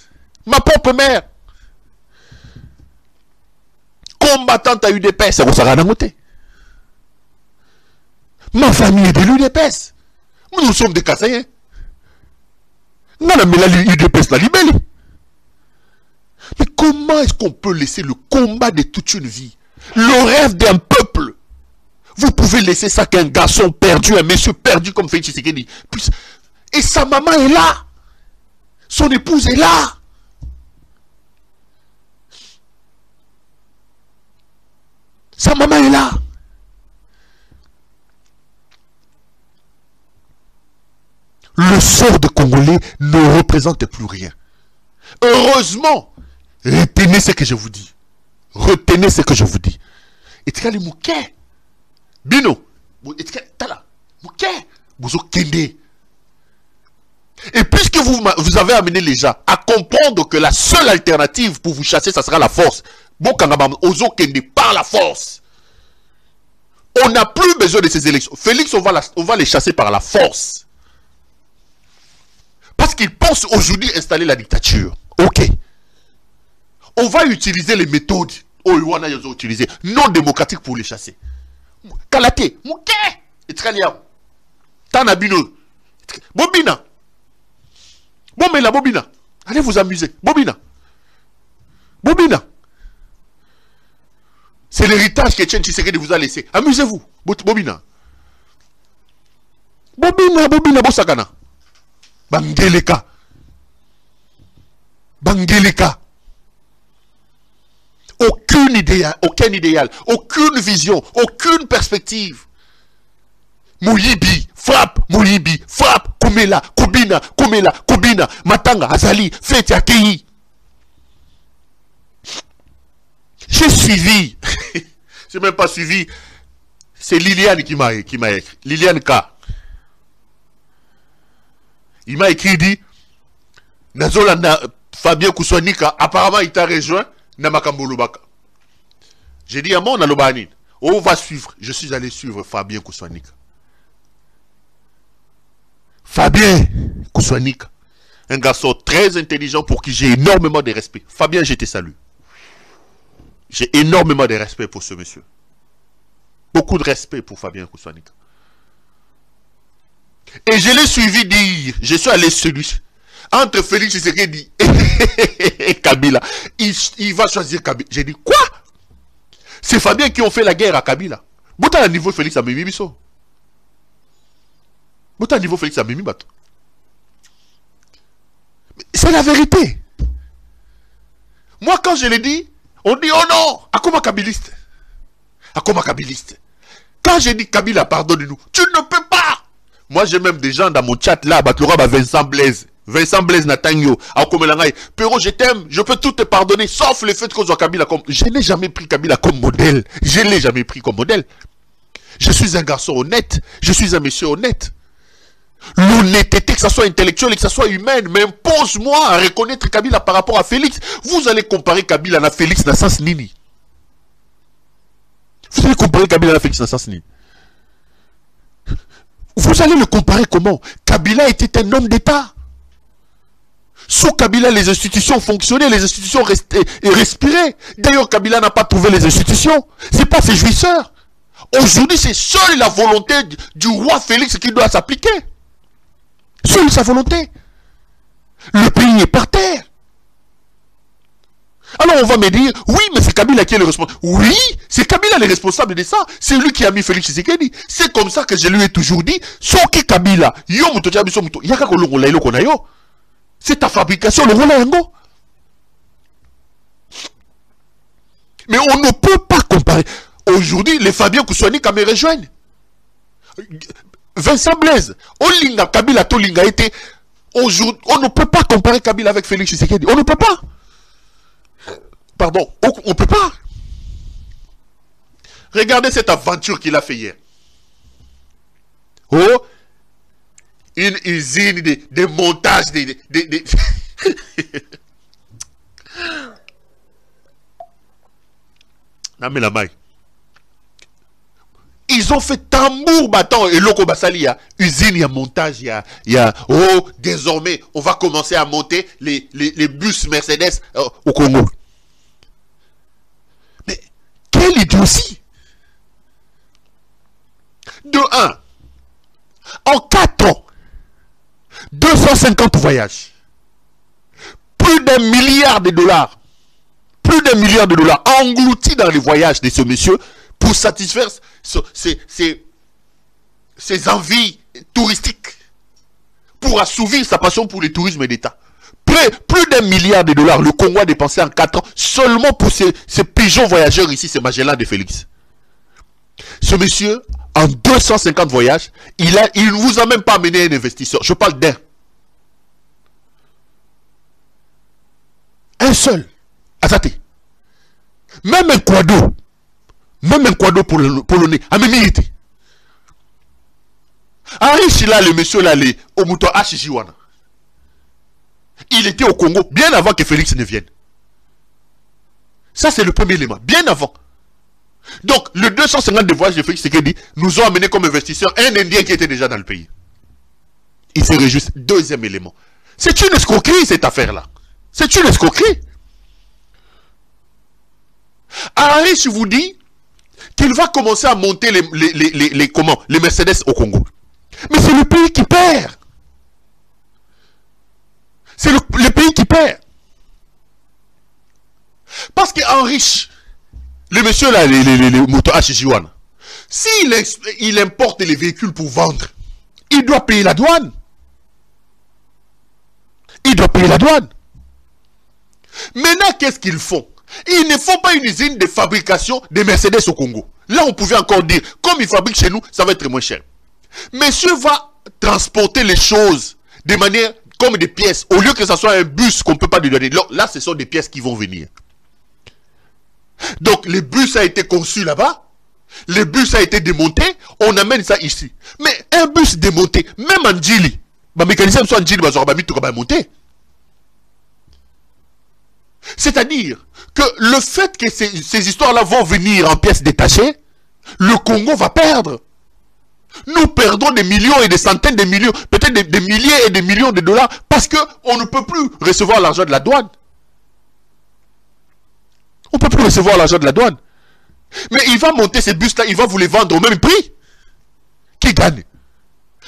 Ma propre mère. Combattante à l'UDPS. Ça va s'arrêter. Ma famille est de l'UDPS. Nous sommes des Kassaïens. Non, mais la l'UDPS la libelle. Mais comment est-ce qu'on peut laisser le combat de toute une vie, le rêve d'un peuple? Vous pouvez laisser ça qu'un garçon perdu, un monsieur perdu comme Félix Tshisekedi. Et sa maman est là. Son épouse est là. Sa maman est là. Le sort des Congolais ne représente plus rien. Heureusement, retenez ce que je vous dis. Retenez ce que je vous dis. Et tu as les mouquets. Bino, tala, mouké, bozo kende. Et puisque vous avez amené les gens à comprendre que la seule alternative pour vous chasser, ça sera la force. Bon, ozo kende par la force. On n'a plus besoin de ces élections. Félix, on va les chasser par la force. Parce qu'ils pensent aujourd'hui installer la dictature. Ok. On va utiliser les méthodes non démocratiques pour les chasser. Kalate, mouké, etralia, tanabino, bobina, bomela bobina, allez vous amuser, bobina, bobina. C'est l'héritage que Etienne Tshisekedi vous a laissé. Amusez-vous, bobina, bobina, bobina, bosakana, bangeleka, bangeleka. Aucun idéal, aucune vision, aucune perspective. Mouyibi, frappe, Komela, Kobina, Matanga, Azali, Feti Akei. J'ai suivi, j'ai même pas suivi, c'est Liliane qui m'a écrit, Liliane K. Il m'a écrit, dit, Nazolanda, Fabien Kouswanika, apparemment il t'a rejoint. J'ai dit à mon Alobani, on va suivre. Je suis allé suivre Fabien Kouswanika. Fabien Kouswanika, un garçon très intelligent pour qui j'ai énormément de respect. Fabien, je te salue. J'ai énormément de respect pour ce monsieur. Beaucoup de respect pour Fabien Kouswanika. Et je l'ai suivi dire, je suis allé celui entre Félix Tshisekedi et Kabila, il va choisir Kabila. J'ai dit, quoi? C'est Fabien qui ont fait la guerre à Kabila. Bouta à niveau Félix a mimi biso. Bouta à niveau Félix a mimi bato. C'est la vérité. Moi, quand je l'ai dit, on dit, oh non, Akoma Kabiliste. Akoma Kabiliste. Quand j'ai dit Kabila, pardonne-nous, tu ne peux pas. Moi, j'ai même des gens dans mon chat là, Batlora, Vincent Blaise. Vincent Blaise Natangyo, Pero, je t'aime, je peux tout te pardonner, sauf le fait que je Kabila comme. Je n'ai jamais pris Kabila comme modèle. Je ne l'ai jamais pris comme modèle. Je suis un garçon honnête, je suis un monsieur honnête. l'honnêteté, que ça soit intellectuelle et que ça soit humaine, m'impose-moi à reconnaître Kabila par rapport à Félix. Vous allez comparer Kabila à Félix dans sens nini. Vous allez comparer Kabila à Félix dans sens nini. Vous allez le comparer comment? Kabila était un homme d'État. Sous Kabila, les institutions fonctionnaient, les institutions respiraient. D'ailleurs, Kabila n'a pas trouvé les institutions. C'est pas ses jouisseurs. Aujourd'hui, c'est seule la volonté du roi Félix qui doit s'appliquer. Seule sa volonté. Le pays est par terre. Alors on va me dire, oui, mais c'est Kabila qui est le responsable. Oui, c'est Kabila le responsable de ça. C'est lui qui a mis Félix Tshisekedi. C'est comme ça que je lui ai toujours dit, Soki Kabila, yo muto jabi so muto, yaka ko longo lailo kona yo. C'est ta fabrication, le rôle yango. Mais on ne peut pas comparer. Aujourd'hui, les Fabien Koussouani quand me rejoignent. Vincent Blaise, Olinga Kabila Tolinga était. Aujourd'hui, on ne peut pas comparer Kabila avec Félix Tshisekedi. On ne peut pas. Pardon, on ne peut pas. Regardez cette aventure qu'il a fait hier. Oh, une usine de montage Non mais la maille. Ils ont fait tambour battant et loko basali, usine, il y a montage, il y a oh, désormais, on va commencer à monter les bus Mercedes au Congo. Mais quelle idiotie! De 1, en 4 ans, 250 voyages, plus d'1 milliard de dollars, engloutis dans les voyages de ce monsieur pour satisfaire ses envies touristiques, pour assouvir sa passion pour le tourisme d'État. Plus d'1 milliard de dollars, le Congo a dépensé en 4 ans seulement pour ces pigeons voyageurs ici, ces Magellan de Félix. Ce monsieur, en 250 voyages, il ne vous a même pas amené un investisseur. Je parle d'un. Un seul. Attendez. Même un quado pour le nez. A même été. Henri là, le monsieur là, au mouton Hachijiwana. Il était au Congo bien avant que Félix ne vienne. Ça, c'est le premier élément. Bien avant. Donc, le 250 de voyages de Félix Tshisekedi nous ont amené comme investisseur un Indien qui était déjà dans le pays. Il se réjouit. Deuxième élément. C'est une escroquerie, cette affaire-là. C'est une escroquerie. Henri, je vous dis qu'il va commencer à monter les Mercedes au Congo. Mais c'est le pays qui perd. C'est le pays qui perd. Parce qu'Henri, le monsieur là, les motos Hachijiwan, s'il importe les véhicules pour vendre, il doit payer la douane. Il doit payer la douane. Maintenant, qu'est-ce qu'ils font? Ils ne font pas une usine de fabrication de Mercedes au Congo. Là, on pouvait encore dire, comme ils fabriquent chez nous, ça va être moins cher. Monsieur va transporter les choses de manière comme des pièces. Au lieu que ce soit un bus qu'on ne peut pas lui donner. Là, ce sont des pièces qui vont venir. Donc, le bus a été conçu là-bas. Le bus a été démonté. On amène ça ici. Mais un bus démonté, même en Djili, le mécanicien soit en Djili, il va monter. C'est-à-dire que le fait que ces histoires-là vont venir en pièces détachées, le Congo va perdre. Nous perdons des millions et des centaines de millions, peut-être des milliers et des millions de dollars, parce qu'on ne peut plus recevoir l'argent de la douane. On ne peut plus recevoir l'argent de la douane. Mais il va monter ces bus-là, il va vous les vendre au même prix. Qui gagne?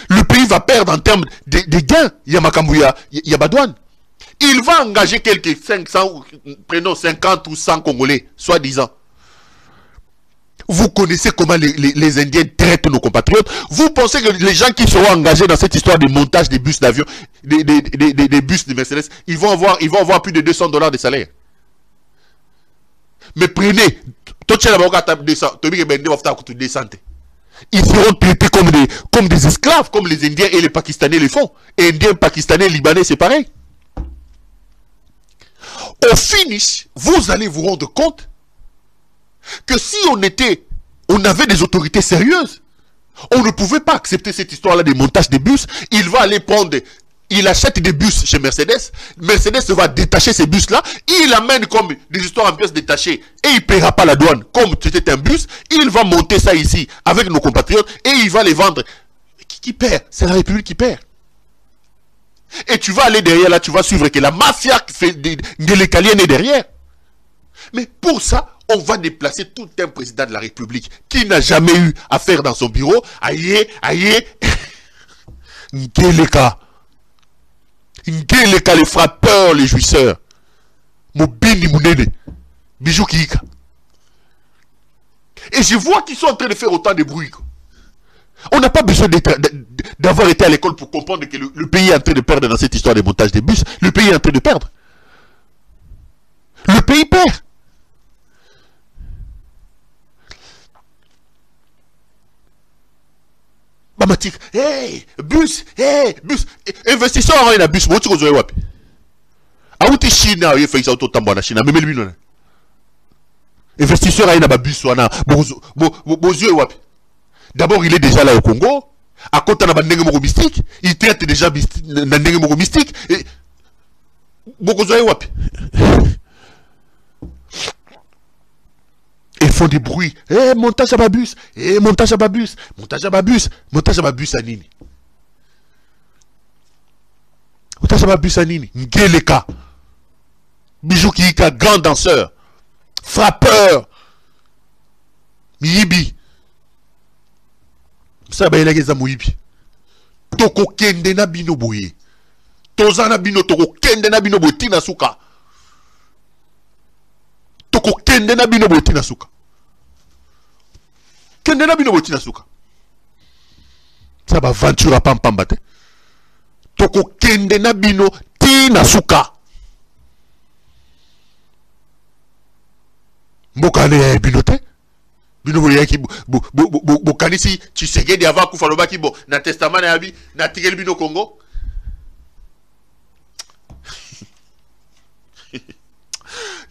Le pays va perdre en termes de gains. Il y a Makambouya, il y a Badouane. Il va engager quelques 500, prenons 50 ou 100 Congolais, soi-disant. Vous connaissez comment les Indiens traitent nos compatriotes. Vous pensez que les gens qui seront engagés dans cette histoire de montage des bus d'avion, des bus de Mercedes, ils vont avoir plus de $200 de salaire. Mais prenez, ils seront traités comme des esclaves, comme les Indiens et les Pakistanais le font. Indiens, Pakistanais, Libanais, c'est pareil. Au finish, vous allez vous rendre compte que si on avait des autorités sérieuses, On ne pouvait pas accepter cette histoire-là de montage des bus. Il va aller prendre, il achète des bus chez Mercedes. Mercedes va détacher ces bus-là. Il amène comme des histoires en pièces détachées et il ne paiera pas la douane. Comme c'était un bus, il va monter ça ici avec nos compatriotes et il va les vendre. Qui perd? C'est la République qui perd. Et tu vas aller derrière là, tu vas suivre que la mafia fait de l'écalienne est derrière. Mais pour ça, on va déplacer tout un président de la République qui n'a jamais eu affaire dans son bureau. Aïe, aïe. Ngeleka, les frappeurs, les jouisseurs. Mobini Mounene. Bijou Kika. Et je vois qu'ils sont en train de faire autant de bruit. On n'a pas besoin d'avoir été à l'école pour comprendre que le pays est en train de perdre dans cette histoire de montage des bus. Le pays est en train de perdre. Le pays perd. Bamatik, hey, bus, investisseur en un bus, moi tu vois wapi. Aouti Chine, il fait ça auto tambo na Chine, même lui non. Investisseur en un bus wana, bozo wapi. D'abord il est déjà là au Congo, à côté na bandenge moko mystique, il traite déjà na ndenge moko mystique et bozo wapi. Ils font des bruits. Eh, montage à Babus. Eh, montage à Babus. Montage à Babus. Montage à Babus à Nini. Montage à Babus à Nini. Ngeleka. Bijou Kika, grand danseur. Frappeur. Miyibi. Ça va y aller à Mouibi. Toko kende na bino boye. Tozana bino toko kende na bino boye tina suka. Toko kende na bino boye tina suka. Kende na bino boye tina suka. Ça va aventure à pampambate. Toko kende na bino tina suka. Mbokane ya binote. Bino boye ki bokani si Tshisekedi avant kufa lobaki bo na testament na yabi na tigeli bino Congo.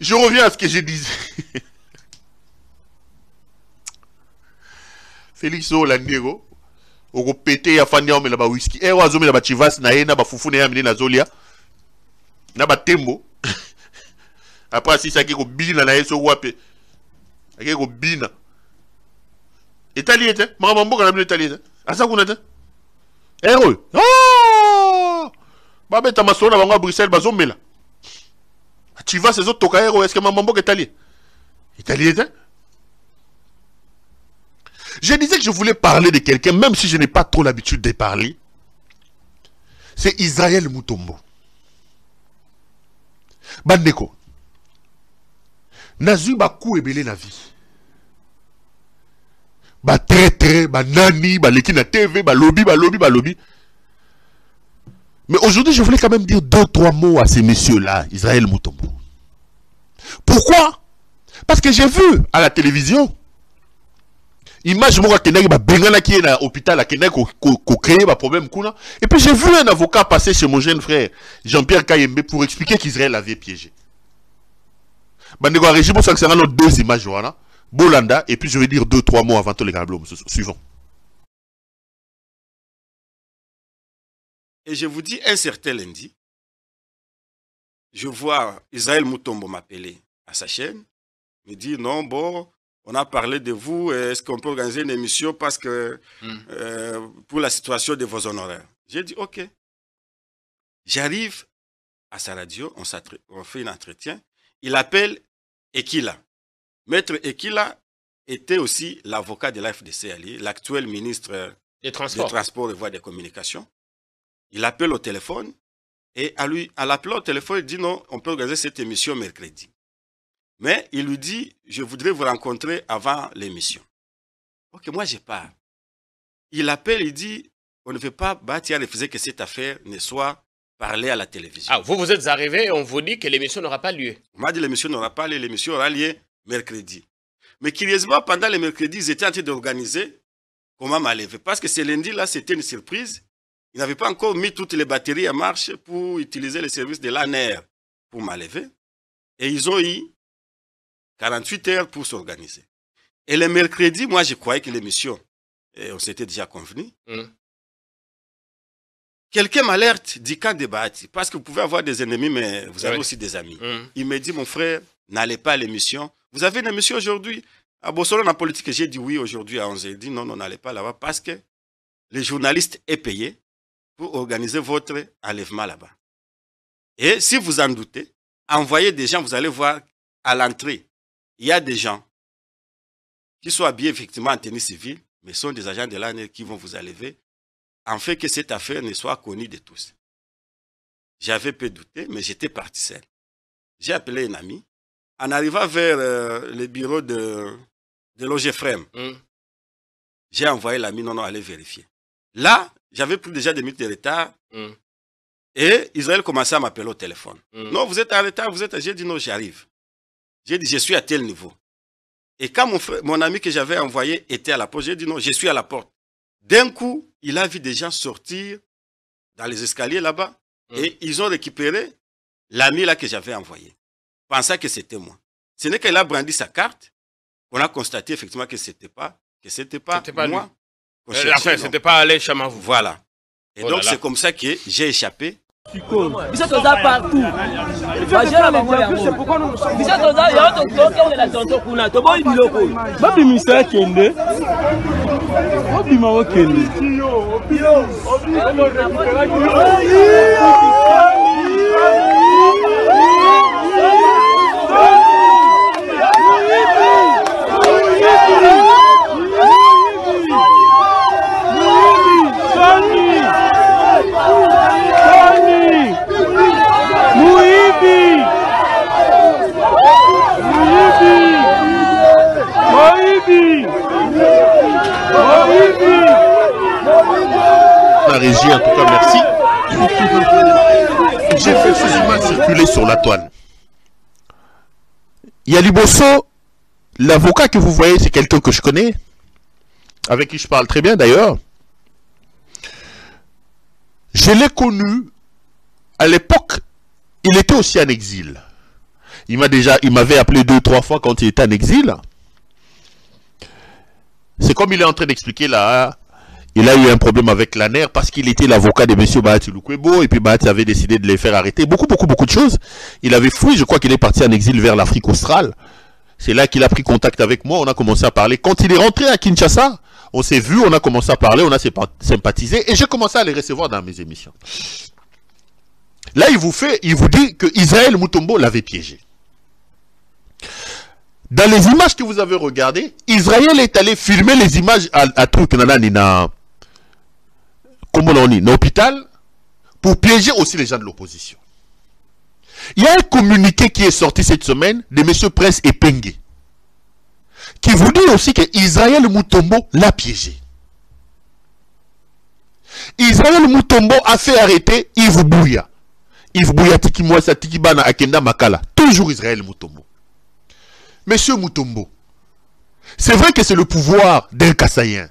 Je reviens à ce que je disais. Félix Olandego, au pété à Fania mais là-bas whisky. Eh, oiseau mais là-bas chivas na na ba fufu na na zolia. Na ba tembo. Après si ça qui ko bina na yeso wape. Aki ko bina. Italien, maman mboka na bino Italien. Asa kuna te. Eh oui. Oh! Ba beta masona bango à Bruxelles bazomela. Tu vas ces autres tokaero, est-ce que maman mboka est italien? Italien, je disais que je voulais parler de quelqu'un, même si je n'ai pas trop l'habitude de parler. C'est Israël Mutombo. Bandeko. Nazu bakou ebele na vie. Ba très, ba nani, ba leki na TV, ba lobby. Mais aujourd'hui, je voulais quand même dire 2-3 mots à ces messieurs-là, Israël Mutombo. Pourquoi? Parce que j'ai vu à la télévision, image moi qui est à l'hôpital, qui a créé un problème. Et puis j'ai vu un avocat passer chez mon jeune frère, Jean-Pierre Kayembe, pour expliquer qu'Israël avait piégé. Bandego régime, ça sera nos 2 images, voilà. Bolanda, et puis je vais dire 2-3 mots avant tous les gablots suivants. Et je vous dis, un certain lundi, je vois Israël Mutombo m'appeler à sa chaîne, me dire non, bon, on a parlé de vous, est-ce qu'on peut organiser une émission parce que pour la situation de vos honoraires. J'ai dit ok. J'arrive à sa radio, on fait un entretien, il appelle Ekila. Maître Ekila était aussi l'avocat de la FDC, l'actuel ministre des Transports et Voies de Communication. Il appelle au téléphone et à l'appeler au téléphone, il dit non, on peut organiser cette émission mercredi. Mais il lui dit, je voudrais vous rencontrer avant l'émission. Ok, moi je pars. Il appelle, il dit, on ne veut pas bâtir refuser que cette affaire ne soit parlée à la télévision. Ah, vous êtes arrivé et on vous dit que l'émission n'aura pas lieu. On m'a dit l'émission n'aura pas lieu, l'émission aura lieu mercredi. Mais curieusement, pendant le mercredi, ils étaient en train d'organiser comment m'enlever. Parce que ce lundi-là, c'était une surprise. Ils n'avaient pas encore mis toutes les batteries en marche pour utiliser les services de l'ANR pour m'enlever. Et ils ont eu 48 heures pour s'organiser. Et le mercredi, moi, je croyais que l'émission et on s'était déjà convenu. Quelqu'un m'alerte, dit quand débattre, parce que vous pouvez avoir des ennemis, mais vous avez aussi des amis. Il me dit, mon frère, n'allez pas à l'émission. Vous avez une émission aujourd'hui à Bossolo, en politique, j'ai dit oui aujourd'hui à 11h. Il dit non, n'allez pas là-bas parce que les journalistes est payé pour organiser votre enlèvement là-bas. Et si vous en doutez, envoyez des gens, vous allez voir à l'entrée, il y a des gens qui sont habillés effectivement en tenue civile, mais sont des agents de l'ANR qui vont vous enlever, en fait que cette affaire ne soit connue de tous. J'avais peu douté, mais j'étais parti seul. J'ai appelé un ami. En arrivant vers le bureau de l'OGFREM, j'ai envoyé l'ami, non, aller vérifier. Là, j'avais pris déjà des minutes de retard. Et Israël commençait à m'appeler au téléphone. Non, vous êtes en retard, vous êtes... J'ai dit non, j'arrive. J'ai dit, je suis à tel niveau. Et quand mon ami que j'avais envoyé était à la porte, j'ai dit non, je suis à la porte. D'un coup, il a vu des gens sortir dans les escaliers là-bas et ils ont récupéré l'ami là que j'avais envoyé, pensant que c'était moi. Ce n'est qu'il a brandi sa carte qu'on a constaté effectivement que c'était pas moi. Enfin, c'était pas Alain Chamavou. Voilà. Et donc c'est comme ça que j'ai échappé. Ils sont partout. C'est pourquoi nous sommes. Ils sont là, la régie, en tout cas, merci. J'ai fait ces images circuler sur la toile. Yaliboso, l'avocat que vous voyez, c'est quelqu'un que je connais, avec qui je parle très bien d'ailleurs. Je l'ai connu à l'époque, il était aussi en exil. Il m'avait appelé 2-3 fois quand il était en exil. C'est comme il est en train d'expliquer là, il a eu un problème avec l'ANR parce qu'il était l'avocat de M. Bahati Lukwebo et puis Bahati avait décidé de les faire arrêter. Beaucoup de choses. Il avait fui, je crois qu'il est parti en exil vers l'Afrique australe. C'est là qu'il a pris contact avec moi, on a commencé à parler. Quand il est rentré à Kinshasa, on s'est vu, on a commencé à parler, on a sympathisé et j'ai commencé à les recevoir dans mes émissions. Là, il vous dit que Israël Mutombo l'avait piégé. Dans les images que vous avez regardées, Israël est allé filmer les images à truc na l'hôpital pour piéger aussi les gens de l'opposition. Il y a un communiqué qui est sorti cette semaine de M. Prince Epengue qui vous dit aussi que Israël Mutombo l'a piégé. Israël Mutombo a fait arrêter Yves Bouya. Yves Bouya Tiki Mwasa Tiki Bana Akenda Makala. Toujours Israël Mutombo. Monsieur Mutombo, c'est vrai que c'est le pouvoir d'un Kassaïen.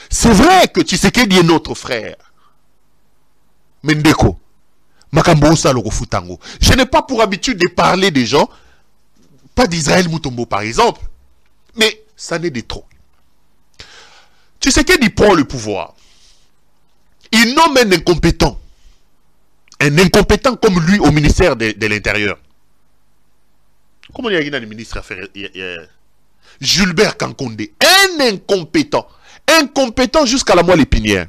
C'est vrai que Tshisekedi est notre frère. Mendeko, Makambo Saloro Futango. Je n'ai pas pour habitude de parler des gens, pas d'Israël Mutombo par exemple, mais ça n'est de trop. Tshisekedi prend le pouvoir. Il nomme un incompétent comme lui au ministère de l'Intérieur. Comment il y a le ministre affaires Gilbert Kankonde, un incompétent jusqu'à la moelle épinière.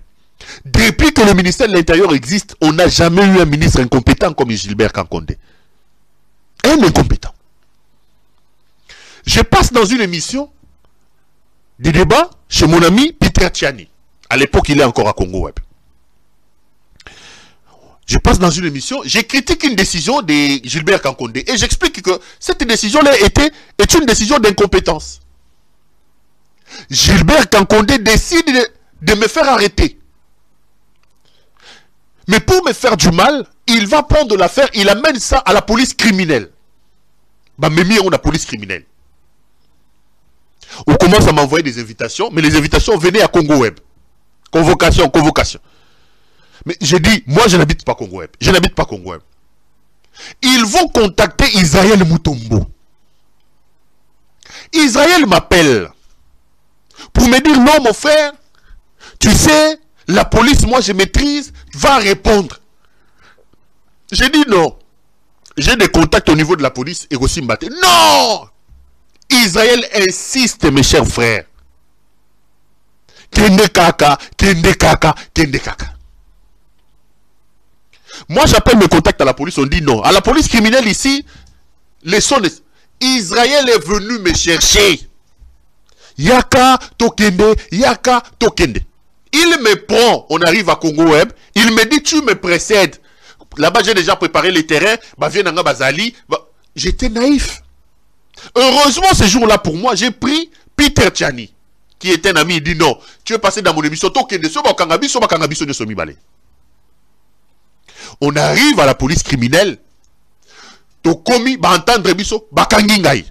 Depuis que le ministère de l'Intérieur existe, on n'a jamais eu un ministre incompétent comme Gilbert Kankonde. Un incompétent. Je passe dans une émission de débat chez mon ami Peter Tchani. À l'époque, il est encore à Congo Web. Je passe dans une émission, je critique une décision de Gilbert Kankonde et j'explique que cette décision-là est une décision d'incompétence. Gilbert Kankonde décide de me faire arrêter. Mais pour me faire du mal, il va prendre l'affaire, il amène ça à la police criminelle. Bah, Mémi, on a police criminelle. On commence à m'envoyer des invitations, mais les invitations venaient à Congo Web. Convocation. Mais j'ai dit, moi je n'habite pas Congo Web. Je n'habite pas Congo Web. Ils vont contacter Israël Mutombo. Israël m'appelle non, mon frère. Tu sais, la police, moi, je maîtrise, va répondre. J'ai dit non. J'ai des contacts au niveau de la police et aussi Mbaté. Non! Israël insiste, mes chers frères. Kende kaka, kende kaka, kende kaka. Moi, j'appelle mes contacts à la police, on dit non. À la police criminelle ici, les sons... Israël est venu me chercher. Yaka tokende, yaka tokende. Il me prend, on arrive à Congo Web, il me dit tu me précèdes. Là-bas j'ai déjà préparé les terrains, Bazali. J'étais naïf. Heureusement ce jour-là pour moi, j'ai pris Peter Tchani, qui était un ami, il dit non, tu veux passer dans mon émission, tokende, on arrive à la police criminelle. Tokomi ba entendre biso bakangi ngai.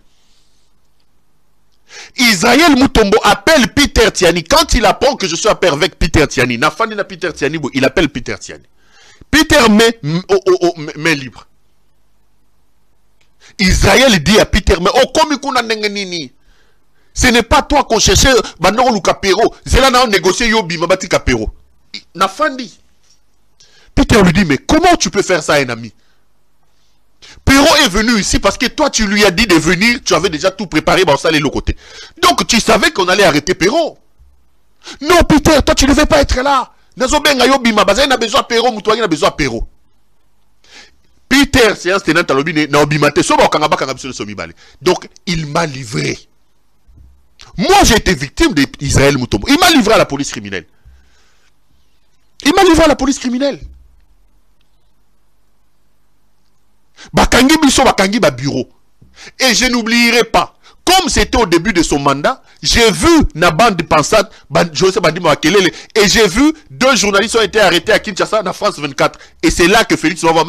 Israël Mutombo appelle Peter Tiani. Quand il apprend que je suis à pair avec Peter Tiani, Nafani na Peter Tiani, il appelle Peter Tiani. Peter met libre. Israël dit à Peter, mais oh komi kuna nini. Ce n'est pas toi qu'on cherchait bandoro lukapero. C'est là on négocier yobi mabati kapero. Nafandi. Peter lui dit, mais comment tu peux faire ça à un ami? Perrault est venu ici parce que toi tu lui as dit de venir, tu avais déjà tout préparé, bah, ça allait de l'autre côté. Donc tu savais qu'on allait arrêter Perrault. Non Peter, toi tu ne devais pas être là. Peter, c'est un tenant à l'obine, donc il m'a livré. Moi j'ai été victime d'Israël Mutombo. Il m'a livré à la police criminelle. Il m'a livré à la police criminelle. Bakangi biso bakangi ba bureau. Et je n'oublierai pas, comme c'était au début de son mandat, j'ai vu na bande de pensade, José Bandimo Akelele, et j'ai vu 2 journalistes ont été arrêtés à Kinshasa, na France 24. Et c'est là que Félix va voir.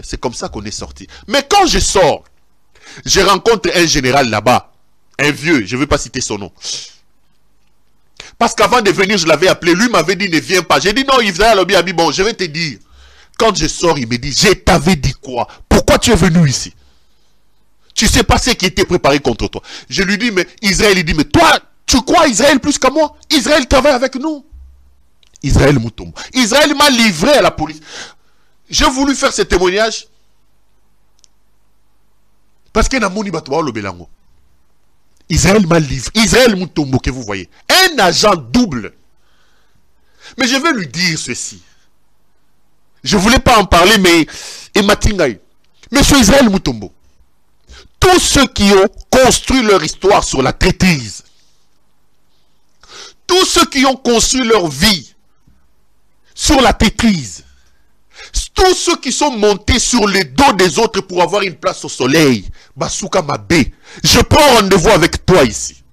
C'est comme ça qu'on est sorti. Mais quand je sors, je rencontre un général là-bas, un vieux, je ne veux pas citer son nom. Parce qu'avant de venir, je l'avais appelé, lui m'avait dit ne viens pas. J'ai dit non, Israël Obi Abi, bon, je vais te dire. Quand je sors, il me dit, je t'avais dit quoi? Pourquoi tu es venu ici? Tu sais pas ce qui était préparé contre toi. Je lui dis, mais Israël, il dit, mais toi, tu crois Israël plus qu'à moi? Israël travaille avec nous. Israël Mutombo. Israël m'a livré à la police. J'ai voulu faire ce témoignage parce que Namoni Batoua le Belango. Israël m'a livré. Israël Mutombo que vous voyez. Un agent double. Mais je vais lui dire ceci. Je ne voulais pas en parler, mais Monsieur Israël Mutombo, tous ceux qui ont construit leur histoire sur la traîtrise, tous ceux qui ont construit leur vie sur la traîtrise, tous ceux qui sont montés sur les dos des autres pour avoir une place au soleil, Basuka Mabe, je prends rendez-vous avec toi ici.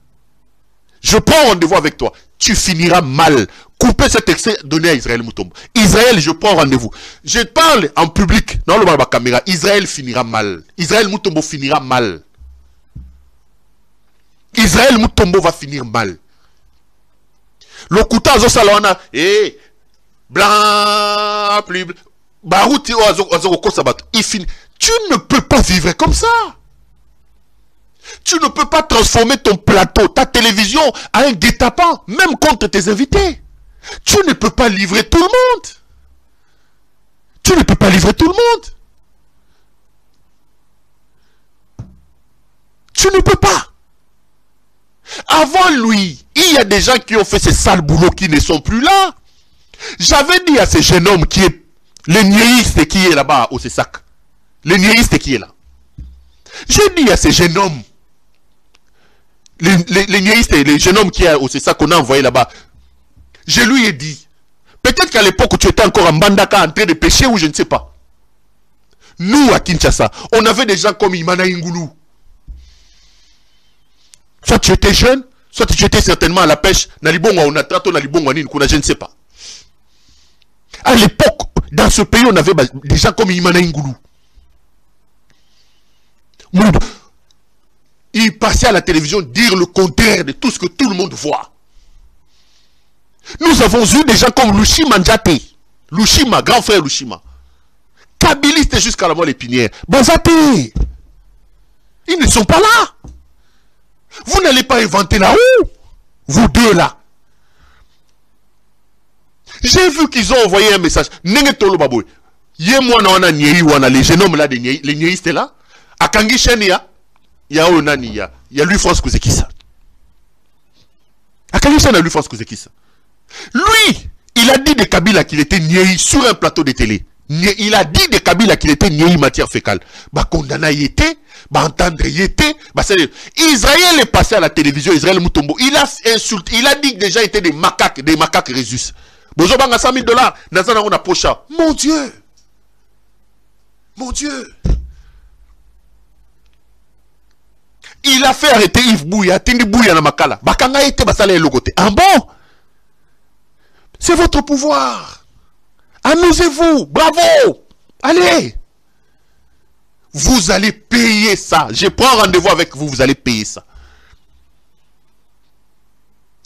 Je prends rendez-vous avec toi. Tu finiras mal. Coupez cet extrait, donnez à Israël Mutombo. Israël, je prends rendez-vous. Je parle en public, dans le caméra. Israël finira mal. Israël Mutombo finira mal. Israël Mutombo va finir mal. Le couteau à Salona, blanc, plus blanc. Barouti, il finit. Tu ne peux pas vivre comme ça. Tu ne peux pas transformer ton plateau, ta télévision, à un guet-apens, même contre tes invités. Tu ne peux pas livrer tout le monde. Tu ne peux pas livrer tout le monde. Tu ne peux pas. Avant lui, il y a des gens qui ont fait ces sales boulots qui ne sont plus là. J'avais dit à ce jeune homme qui est le niaïste qui est là-bas au Cessac. Le niaïste qui est là. J'ai dit à ce jeune homme, les niaïstes et les jeunes hommes qui est au Cessac qu'on a envoyé là-bas, je lui ai dit, peut-être qu'à l'époque où tu étais encore en Bandaka en train de pêcher ou je ne sais pas. Nous à Kinshasa, on avait des gens comme Imana Ingulu. Soit tu étais jeune, soit tu étais certainement à la pêche, Nalibonga ou Natrato, Nalibonga Ninkuna, je ne sais pas. À l'époque, dans ce pays, on avait des gens comme Imana Ingulu. Il passait à la télévision dire le contraire de tout ce que tout le monde voit. Nous avons eu des gens comme Lushima Njate. Lushima, grand frère Lushima. Kabiliste jusqu'à la moelle épinière. Banzate. Ils ne sont pas là. Vous n'allez pas inventer la roue. Vous deux là. J'ai vu qu'ils ont envoyé un message. Nengetolo baboy. Moi na nyei wana les jeunes hommes là les nyéistes là. À Kangi Chenia, il y a Onani, il y a lui France Kouzekissa. À Kangi Chenia, lui France Kouzekissa. Lui, il a dit de Kabila qu'il était nyei sur un plateau de télé. Il a dit de Kabila qu'il était nyei matière fécale. Bah condamné y était, bah entendre y était, bah c'est Israël est passé à la télévision, Israël Moutombo. Il a insulté, il a dit que déjà étaient des macaques Résus. Bozo banga $100 000, Nazana on a pocha. Mon Dieu. Mon Dieu. Il a fait arrêter Yves Bouya, Tindi Bouya na Makala. Bakanga était basale le côté. Ah bon? C'est votre pouvoir. Amusez-vous. Bravo. Allez. Vous allez payer ça. Je prends rendez-vous avec vous. Vous allez payer ça.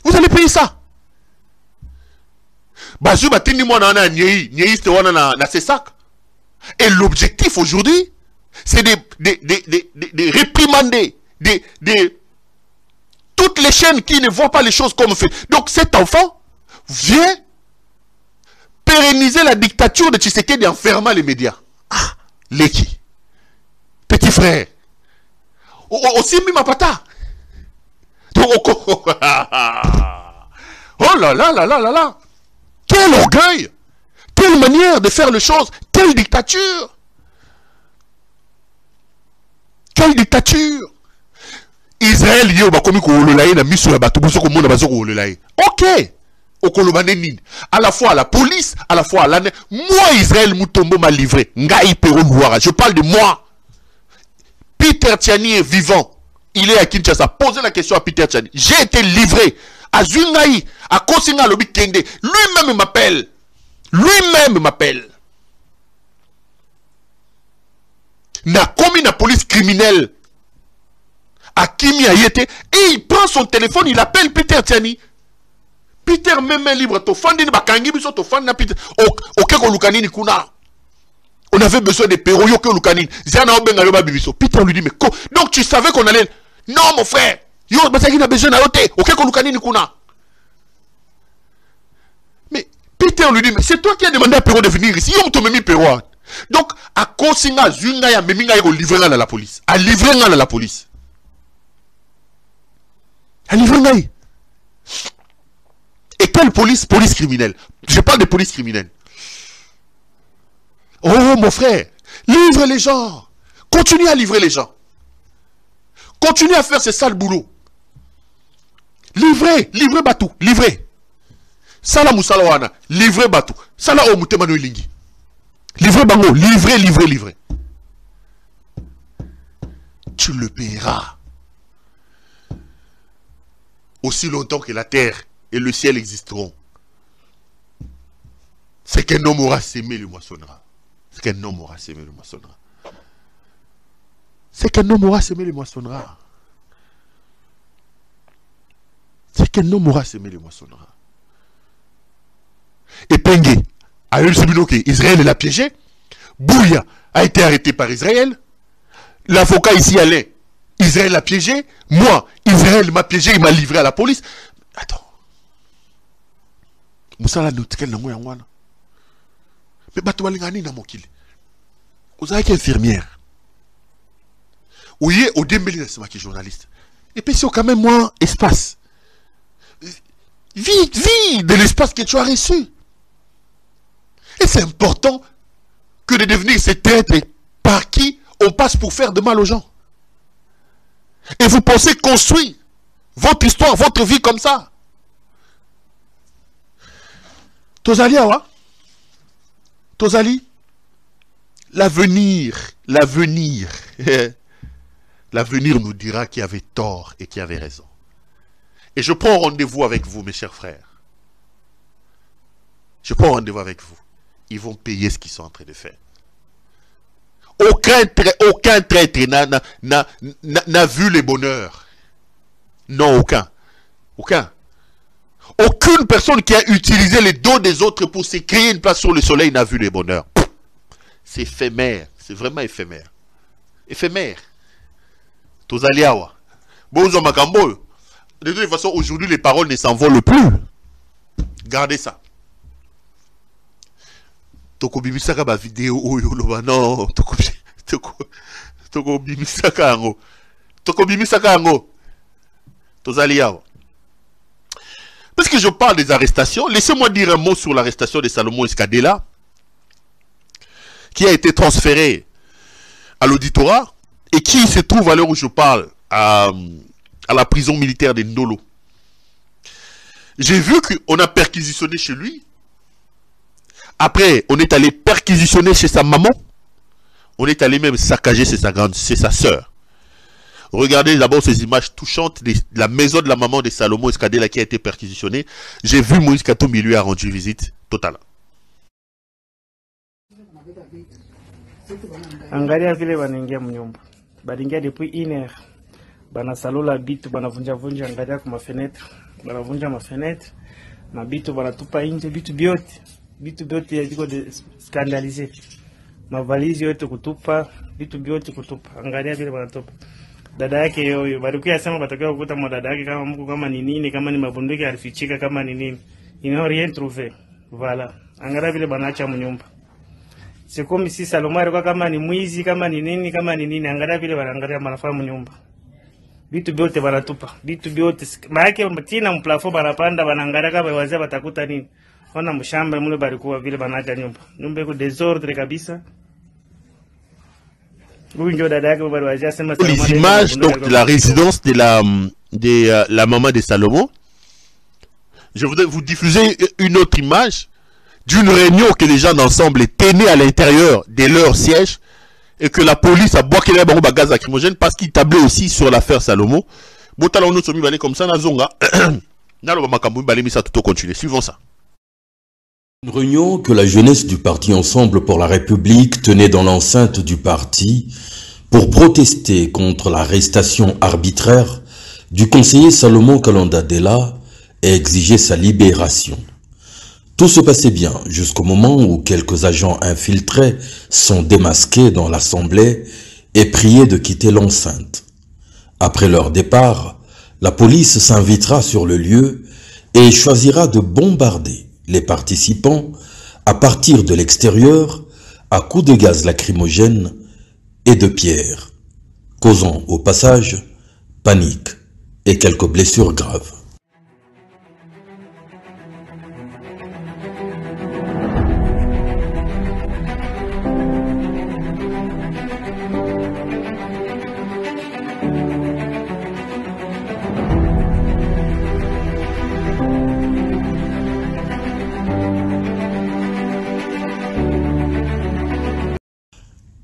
Vous allez payer ça. Bazou batini mwana na nyei c'était wana na ses sacs. Et l'objectif aujourd'hui, c'est de réprimander toutes les chaînes qui ne voient pas les choses comme fait. Donc cet enfant vient pérenniser la dictature de Tshisekedi en fermant les médias. Ah, Leki, petit frère. Aussi mi mapata. Oh là là là là là là. Quel orgueil! Quelle manière de faire les choses! Quelle dictature! Quelle dictature! Israël y ok! À la fois à la police, à la fois à l'année. Moi, Israël Moutombo m'a livré. Je parle de moi. Peter Tiani est vivant. Il est à Kinshasa. Posez la question à Peter Tiani. J'ai été livré. À Zungaï, à Kosinga Lobi Kende, lui-même m'appelle. Lui-même m'appelle. N'a commis la police criminelle. À Kimi Ayete, et il prend son téléphone, il appelle Peter Tiani. Peter même libre, Tofandi Bakangi, Tofandi Peter. Ok, Kuna. On avait besoin de Péro, Yoko Lukanine. Peter lui dit, mais quoi? Donc tu savais qu'on allait. Non, mon frère. Yo, il a besoin d'arrêter. Ok, mais Peter lui dit, mais c'est toi qui as demandé à Perro de venir ici. Yo, mis Perro. Donc, à Kosinga, Zunga, ya Meminga, il livrer à la police. À livrer à la police. À livrer. Et quelle police? Police criminelle. Je parle de police criminelle. Oh, mon frère, livre les gens. Continue à livrer les gens. Continue à faire ce sale boulot. Livrez, livrez Batou, livrez. Sala Moussalawana, livrez Batou. Sala Omutema Lingi. Livrez Bango, livrez, livrez, livrez. Tu le paieras. Aussi longtemps que la terre et le ciel existeront. C'est qu'un homme aura sémé, le moissonnera. C'est qu'un homme aura sémé, le moissonnera. C'est qu'un homme aura sémé, le moissonnera. C'est qu'un homme aura sémé, le moissonnera. Et Pengue, à Israël l'a piégé. Bouya a été arrêté par Israël. L'avocat ici allait. Israël l'a piégé. Moi, Israël m'a piégé, il m'a livré à la police. Attends. Moussala Noutikel n'a pas de. Mais Batoualingani n'a pas de. Vous avez qu'une infirmière. Oui, au début, c'est moi qui est journaliste. Et puis, c'est quand même moins espace. Vis de l'espace que tu as reçu. Et c'est important que de devenir cet être par qui on passe pour faire de mal aux gens. Et vous pensez construire votre histoire, votre vie comme ça. Tozali awa? Tozali? L'avenir nous dira qui avait tort et qui avait raison. Et je prends rendez-vous avec vous, mes chers frères. Je prends rendez-vous avec vous. Ils vont payer ce qu'ils sont en train de faire. Aucun traître n'a vu les bonheurs. Non, aucun. Aucun. Aucune personne qui a utilisé les dos des autres pour se créer une place sur le soleil n'a vu les bonheurs. C'est éphémère. C'est vraiment éphémère. Éphémère. Tozaliawa. Bonjour Makambo. De toute façon, aujourd'hui, les paroles ne s'envolent plus. Gardez ça. Toko bimisaka ba vidéo oyo loba non. Toko bimisaka ango. Toko bimisaka ango. Tozali yawo. Parce que je parle des arrestations, laissez-moi dire un mot sur l'arrestation de Salomon Escadela, qui a été transféré à l'auditorat et qui se trouve à l'heure où je parle à la prison militaire de Ndolo. J'ai vu qu'on a perquisitionné chez lui. Après, on est allé perquisitionner chez sa maman. On est allé même saccager chez sa sœur. Regardez d'abord ces images touchantes de la maison de la maman de Salomon Escadela qui a été perquisitionnée. J'ai vu Moïse Katumbi lui a rendu visite totale. Angalia vile wanaingia mnyumba. Balingia depuis 1 heure. Banasalola bitu banavunja angalia kwa mafenetre. Banavunja mafenetre. Mabitu banatupa nje bitu byote. Bitu byote yako scandalisé. Mavalizi yote kutupa, bitu byote kutupa. Angalia vile banatupa. Dada yake yoyo balikuwa sema batokea kukuta mwa dada yake kama mko kama ni nini, kama ni mabunduki alifichika kama ni nini. Ils n'ont rien trouvé. Voilà. Angalia vile banaacha mnyumba. C'est comme si Salomon alikuwa kama ni mwizi, kama ni nini, angalia vile wanaangalia manafamu nyumba. Bitu byote banatupa, bitu byote. Maana mtina mplafo banapanda banaangalia kama wazee batakuta nini. Ona mshamba mule balikuwa vile banaacha nyumba. Nyumba iko désordre kabisa. Les images donc de la résidence de la maman de Salomon. Je voudrais vous diffuser une autre image d'une réunion que les gens d'ensemble tenaient à l'intérieur de leur siège et que la police a bloqué les gaz lacrymogènes parce qu'ils tablaient aussi sur l'affaire Salomon. Comme ça, suivons ça. Une réunion que la jeunesse du parti Ensemble pour la République tenait dans l'enceinte du parti pour protester contre l'arrestation arbitraire du conseiller Salomon Kalonda Dela et exiger sa libération. Tout se passait bien jusqu'au moment où quelques agents infiltrés sont démasqués dans l'Assemblée et priés de quitter l'enceinte. Après leur départ, la police s'invitera sur le lieu et choisira de bombarder les participants à partir de l'extérieur à coups de gaz lacrymogène et de pierres, causant au passage panique et quelques blessures graves.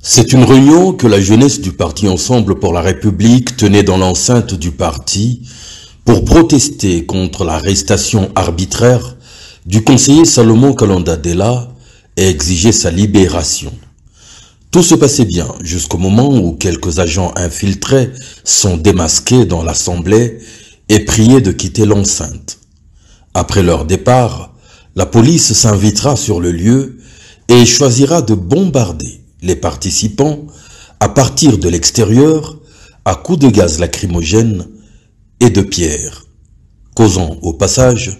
C'est une réunion que la jeunesse du parti Ensemble pour la République tenait dans l'enceinte du parti pour protester contre l'arrestation arbitraire du conseiller Salomon Kalonda Dela et exiger sa libération. Tout se passait bien jusqu'au moment où quelques agents infiltrés sont démasqués dans l'Assemblée et priés de quitter l'enceinte. Après leur départ, la police s'invitera sur le lieu et choisira de bombarder les participants à partir de l'extérieur à coups de gaz lacrymogène et de pierres, causant au passage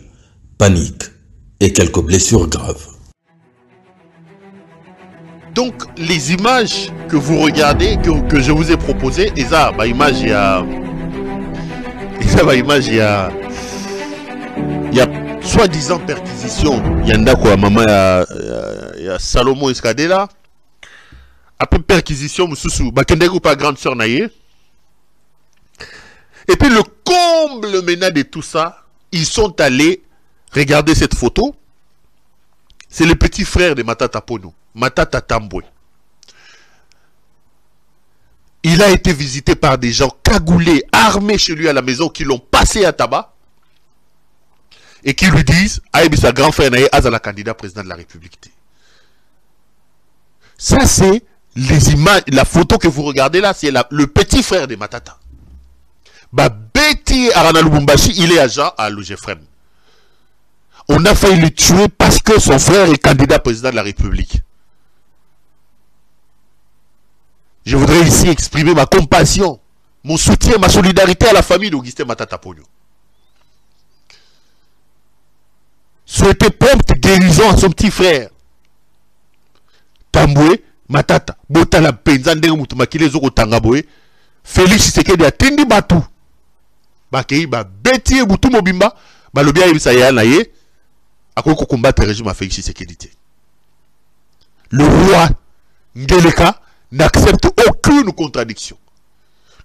panique et quelques blessures graves. Donc les images que vous regardez, que je vous ai proposées, et ça, image il y a soi-disant perquisition. Il y a quoi, maman, il y a Salomon Escadela. Après perquisition, Bakendego pas grande sœur naïe. Et puis le comble maintenant de tout ça, ils sont allés regarder cette photo. C'est le petit frère de Matata Pono, Matata Tamboué. Il a été visité par des gens cagoulés, armés chez lui à la maison, qui l'ont passé à tabac et qui lui disent Aïe, sa grand frère naïe, Azala candidat président de la République. Ça c'est les images, la photo que vous regardez là, c'est le petit frère de Matata. Betty Arana Lubumbashi, il est agent à l'OGFREM. On a failli le tuer parce que son frère est candidat président de la République. Je voudrais ici exprimer ma compassion mon soutien, ma solidarité à la famille d'Augustin Matata Pogno. Souhaiter prompte guérison à son petit frère. Tamboué, Matata, Botala Penza, Ndemutu Makile Zoko Tangaboé, Félix Tshisekedi a Tindi Batou. Bakei, ba Beti Boutou Mobimba, ba Lobia Ibisaya Naye, à quoi combattre le régime à Félix Tshisekedi. Le roi Ngeleka n'accepte aucune contradiction.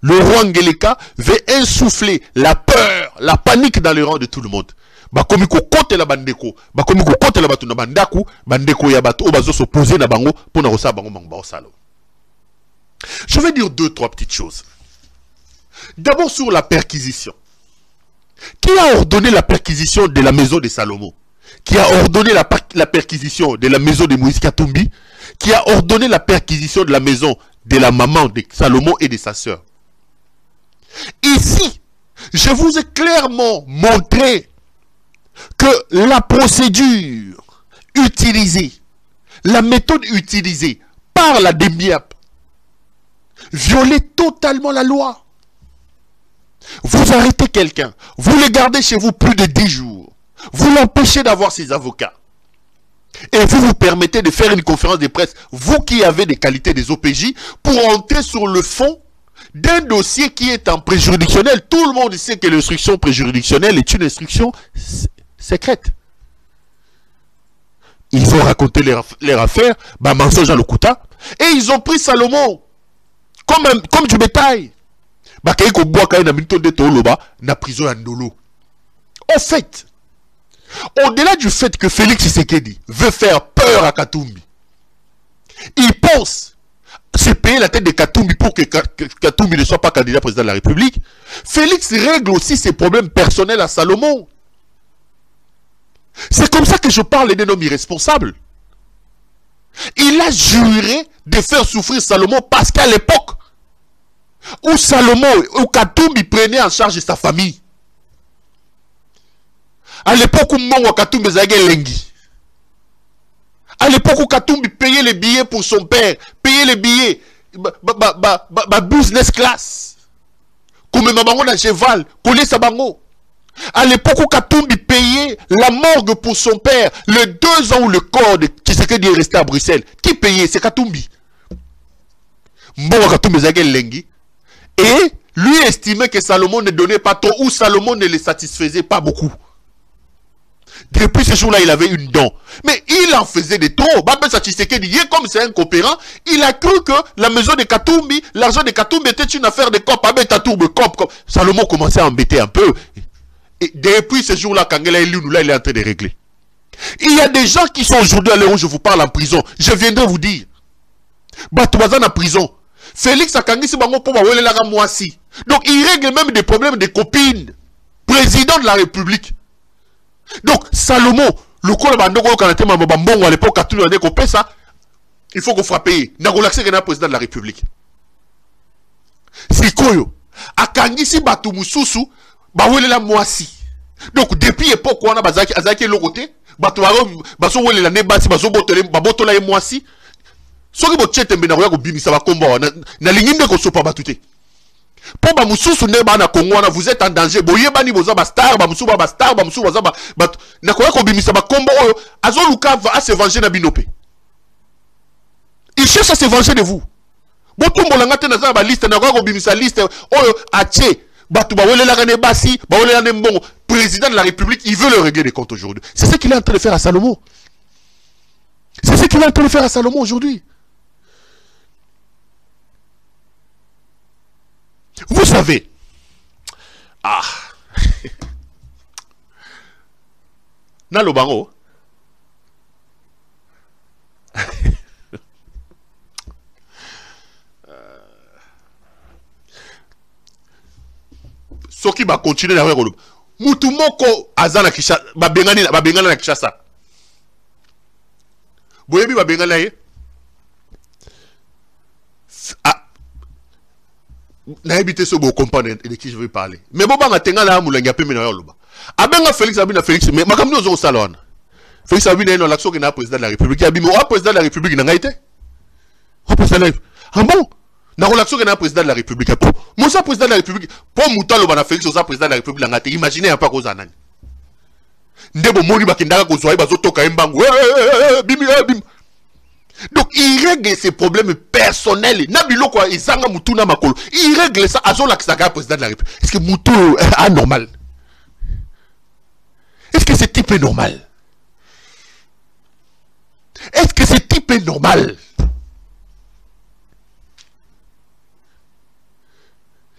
Le roi Ngeleka veut insuffler la peur, la panique dans les rangs de tout le monde. Bakomiko kote la bandeko, bakomiko kote la batu na bandaku, bandeko ya batu obazo s'opposer na bango pour na rosa bango bango salo. Je vais dire 2-3 petites choses. D'abord sur la perquisition. Qui a ordonné la perquisition de la maison de Salomon? Qui a ordonné la perquisition de la maison de Moïse Katumbi? Qui a ordonné la perquisition de la maison de la maman de Salomon et de sa sœur? Ici, je vous ai clairement montré que la procédure utilisée, la méthode utilisée par la DEMIAP violait totalement la loi. Vous arrêtez quelqu'un, vous le gardez chez vous plus de 10 jours, vous l'empêchez d'avoir ses avocats, et vous vous permettez de faire une conférence de presse, vous qui avez des qualités des OPJ, pour entrer sur le fond d'un dossier qui est en préjuridictionnel. Tout le monde sait que l'instruction préjuridictionnelle est une instruction secrète. Ils ont raconté leur affaire, bah mensonge à l'Okuta, et ils ont pris Salomon comme du bétail. Bah kaiko bois na minto de toloba na prison à Ndolo. Au fait, au-delà du fait que Félix Tshisekedi veut faire peur à Katumbi, il pense se payer la tête de Katumbi pour que Katumbi ne soit pas candidat président de la République. Félix règle aussi ses problèmes personnels à Salomon. C'est comme ça que je parle des noms irresponsables. Il a juré de faire souffrir Salomon parce qu'à l'époque où Salomon, où Katumbi prenait en charge sa famille, à l'époque où Mongo Katumbi Zagé Lengi, à l'époque où Katumbi payait les billets pour son père, payait les billets, business class, comme Mabango na cheval, collé sa bango. À l'époque où Katumbi payait la morgue pour son père, les 2 ans où le corps de Tshisekedi est resté à Bruxelles, qui payait? C'est Katumbi. Mongo Katumbi Zagé Lengi. Et lui estimait que Salomon ne donnait pas trop, ou Salomon ne le satisfaisait pas beaucoup. Depuis ce jour-là, il avait une dent. Mais il en faisait de trop. Babé Tshisekedi, comme c'est un coopérant, il a cru que la maison de Katumbi, l'argent de Katumbi était une affaire de cop. Babé Tatourbe cop. Salomon commençait à embêter un peu. Et depuis ce jour-là, Kangela Elunou, il est en train de régler. Il y a des gens qui sont aujourd'hui à l'heure où je vous parle en prison. Je viendrai vous dire. Batouazan en prison. Félix Akangisi Bango Poma Welelaga Moasi. Donc il règle même des problèmes de copines. Président de la République. Donc Salomon, le col Bandoko Kanate Mambongo à l'époque, il faut qu'on frappe. Nagolaxé est président de la République. Sikoyo. Akangisi Batou Moussousou, Bawelela Moasi. Donc depuis l'époque où on a Bazaki le côté, Batou Baso Welela Nebasi, Baso Botola et Moasi. Soki bochete mbena ko bimisa ba komba na linginde ko sopa batute. Po ba mususu ne ba na Congo na vous êtes en danger. Boye bani boza ba star ba musuba ba star ba musuba za ba na ko bimisa ba komba oyo azoluka va se venger na binope. Il cherche à se venger de vous. Botumbo langa te na za ba liste na ko bimisa liste oyo ache batu ba welela kane basi ba welela ne mbongo. Président de la République, il veut le régler des comptes aujourd'hui. C'est ce qu'il est en train de faire à Salomon. C'est ce qu'il est en train de faire à Salomon aujourd'hui. Vous savez, Nalobango, Soki va continuer à faire Mutumoko Azana Kisha, Babengana Kishasa. Boyebi Babengana n'a habité ce beau compagnon de qui je veux parler. Mais bon, bah, tenga la moulanga pe mina yoloba. Abenga Félix Abina Félix, mais ma kamni au salon. Félix Abina est dans l'action qui n'a président de la République. Abima, président de la République n'a été. Président de la République. Ah bon? la relation avec le président de la République. Moi, ça président de la République, pour Mouta le Félix, ça président de la République, imaginez un peu quoi ça n'a. Ndebo moni bakindaka kozwa bazotoka embango. Bim. Donc il règle ses problèmes personnels. Nabilo quoi, izanga mutuna makolo. Il règle ça à son laxaka président de la République. Est-ce que Moutou est anormal? Est-ce que ce type est normal? Est-ce que ce type est normal?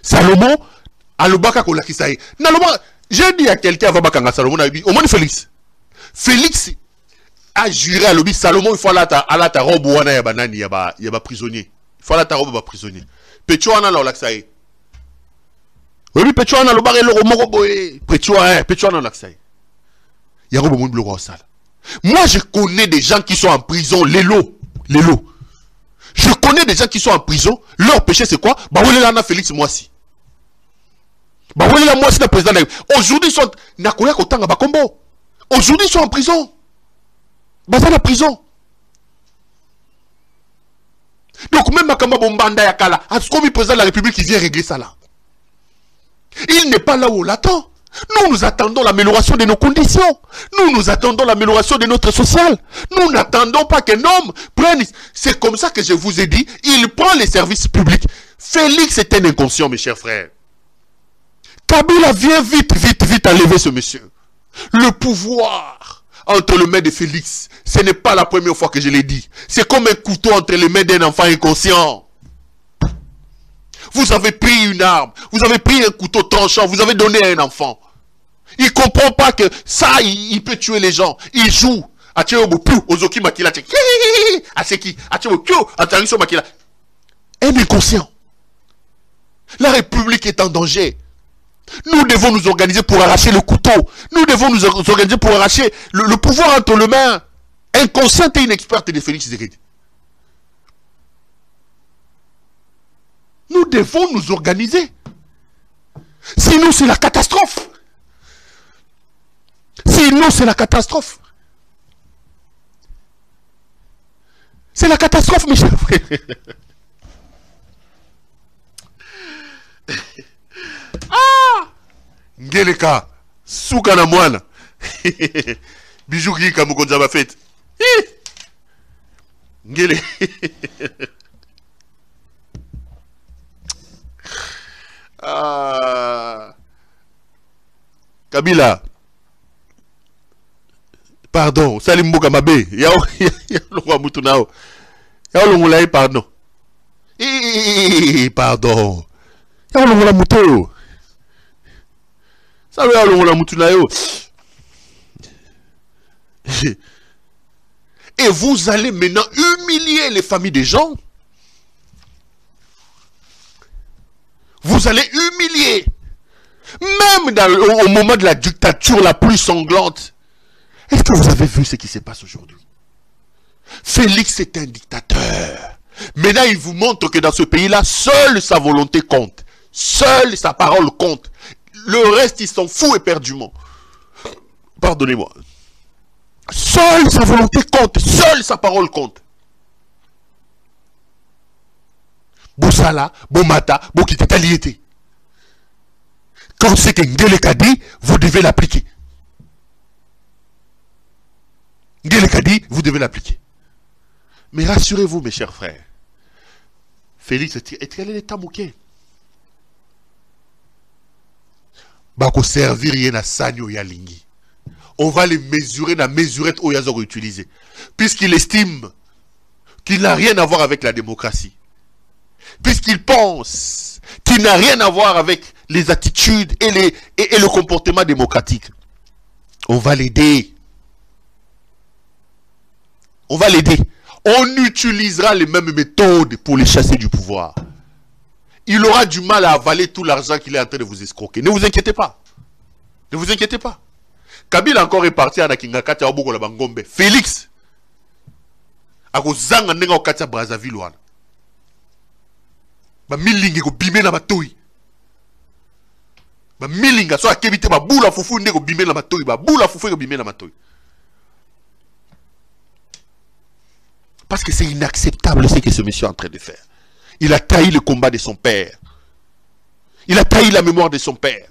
Salomon, alobaka kolakisaye. Naloma, j'ai dit à quelqu'un avant Bakanga Salomon, au moins Félix. Félix a juré à l'objet Salomon, il faut aller à ta robe ou à banani, il y a prisonnier. Il faut aller à ta robe, il y a prisonnier. Pétuana là, l'aksaye. Oui, Pétuana, le barré, le romoroboé. Pétuana, l'aksaye. Il y a un monde bleu au sale. Moi, je connais des gens qui sont en prison, les lots. Je connais des gens qui sont en prison. Leur péché, c'est quoi? Bah, oui, là, Félix, moi aussi. Bah, oui, là, moi aussi, le président. Aujourd'hui, ils sont. Aujourd'hui, ils sont en prison. Bah, dans la prison. Donc, même Makamba Bombanda Yakala, comme le président de la République, il vient régler ça là. Il n'est pas là où on l'attend. Nous attendons l'amélioration de nos conditions. Nous attendons l'amélioration de notre social. Nous n'attendons pas qu'un homme prenne. C'est comme ça que je vous ai dit, il prend les services publics. Félix est un inconscient, mes chers frères. Kabila vient vite enlever ce monsieur. Le pouvoir entre les mains de Félix, ce n'est pas la première fois que je l'ai dit. C'est comme un couteau entre les mains d'un enfant inconscient. Vous avez pris une arme, vous avez pris un couteau tranchant, vous avez donné à un enfant. Il ne comprend pas que ça, il peut tuer les gens. Il joue. Un inconscient. La République est en danger. Nous devons nous organiser pour arracher le couteau. Nous devons nous organiser pour arracher le pouvoir entre les mains. Inconsciente et inexperte de Félix Tshisekedi. Nous devons nous organiser. Sinon, c'est la catastrophe. Sinon, c'est la catastrophe. C'est la catastrophe, mes chers frères. Ah! Ngeleka, souka na mwana. Bijou ki kamukonza ba fête. Ngele. Ah. Kabila. Pardon, Salim Mboka Mabe. Ya longwa mutu nao. Ya longwa pardon. Pardon. Ya longwa mutu. Ça ya longwa mutu nayo. Et vous allez maintenant humilier les familles des gens. Vous allez humilier. Même au moment de la dictature la plus sanglante. Est-ce que vous avez vu ce qui se passe aujourd'hui? Félix est un dictateur. Maintenant, il vous montre que dans ce pays-là, seule sa volonté compte. Seule sa parole compte. Le reste, ils s'en foutent éperdument. Pardonnez-moi. Seule sa volonté compte. Seule sa parole compte. Boussala, Bomata, Bokitaliété. Quand c'est que Ngeleka dit, vous devez l'appliquer. Ngeleka dit, vous devez l'appliquer. Mais rassurez-vous, mes chers frères. Félix est quel est l'état mouquet? Bako servir rien à Sanyo Yalingi. On va les mesurer dans la mesurette où ils ont utilisé. Puisqu'il estime qu'il n'a rien à voir avec la démocratie. Puisqu'il pense qu'il n'a rien à voir avec les attitudes et le comportement démocratique. On va l'aider. On va l'aider. On utilisera les mêmes méthodes pour les chasser du pouvoir. Il aura du mal à avaler tout l'argent qu'il est en train de vous escroquer. Ne vous inquiétez pas. Ne vous inquiétez pas. Kabila encore est parti à Nakingakati à Obogo la Bangombe. Félix. A Kozanga Nenga au Katia Brazzaville. Ba milingi ko bimé na matoi. Ba milinga so akebite ba bula fufu ndeko bimé na matoi. Ba bula fufu ko bimé na matoi. Parce que c'est inacceptable ce que ce monsieur est en train de faire. Il a trahi le combat de son père. Il a trahi la mémoire de son père.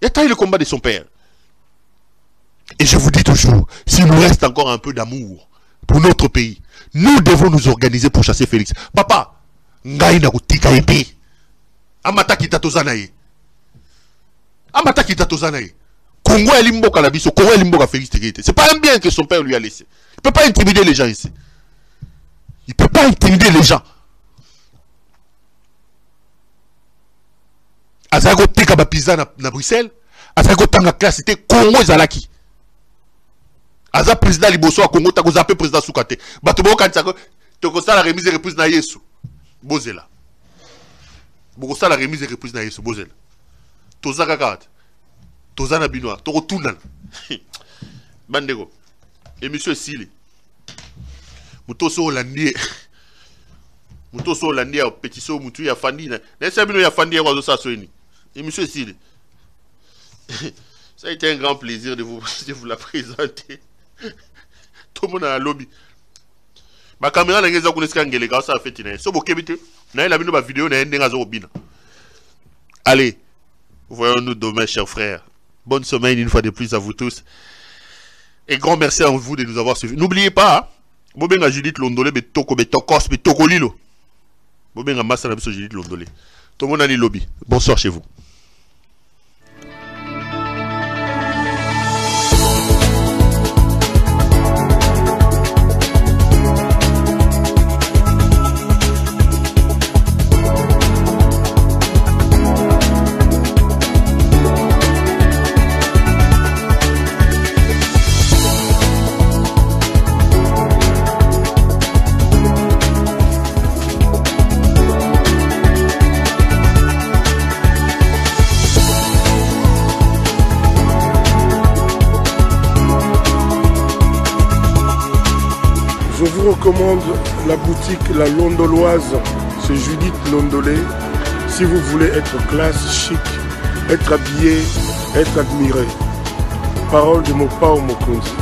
Il a trahi le combat de son père. Et je vous dis toujours, s'il nous reste encore un peu d'amour pour notre pays, nous devons nous organiser pour chasser Félix. Papa, ngai na kutika ebe. Amata kita tozana ye. Amata kita tozana ye. Congo est l'imboka la biso, Congo est l'imboka Félix Tshisekedi. C'est pas un bien que son père lui a laissé. Il peut pas intimider les gens ici. Il peut pas intimider les gens. Azago teka ba pizza na Bruxelles, azago tanga classe c'était Congo ezalaki. Aza président liboso a Congo tako zape président Soukate. Bato bo kantsako toko sala remise et reprise na Yesu. Bozela. Boko sala remise et reprise na Yesu bozela. Tozaka kat. Tozana binoa, toko tuna. Bandego. Émission Sili. Mutoso Hollandais. Mutoso Hollandais au petit so mutu ya fandi na. Nessa bino ya fandi kwa zo sa soini. Émission Sili. Ça a été un grand plaisir de vous la présenter. Tout le monde a lobby. Ma caméra n'a pas de ngele ka ça a fait ina. So bokebite. Na la bino ba vidéo na ndenga zo bina. Allez. Voyons-nous demain chers frères. Bonne semaine une fois de plus à vous tous. Et grand merci à vous de nous avoir suivis. N'oubliez pas, Bobenga Judith Londolé, Betoko, Betokos, Betokolilo. Bobenga Massa Nabiso Judith Londolé. Tout le monde a les lobby. Bonsoir chez vous. Je vous recommande la boutique La Londoloise, c'est Judith Londolé. Si vous voulez être classe, chic, être habillé, être admiré. Parole de Mopao Mokonzi.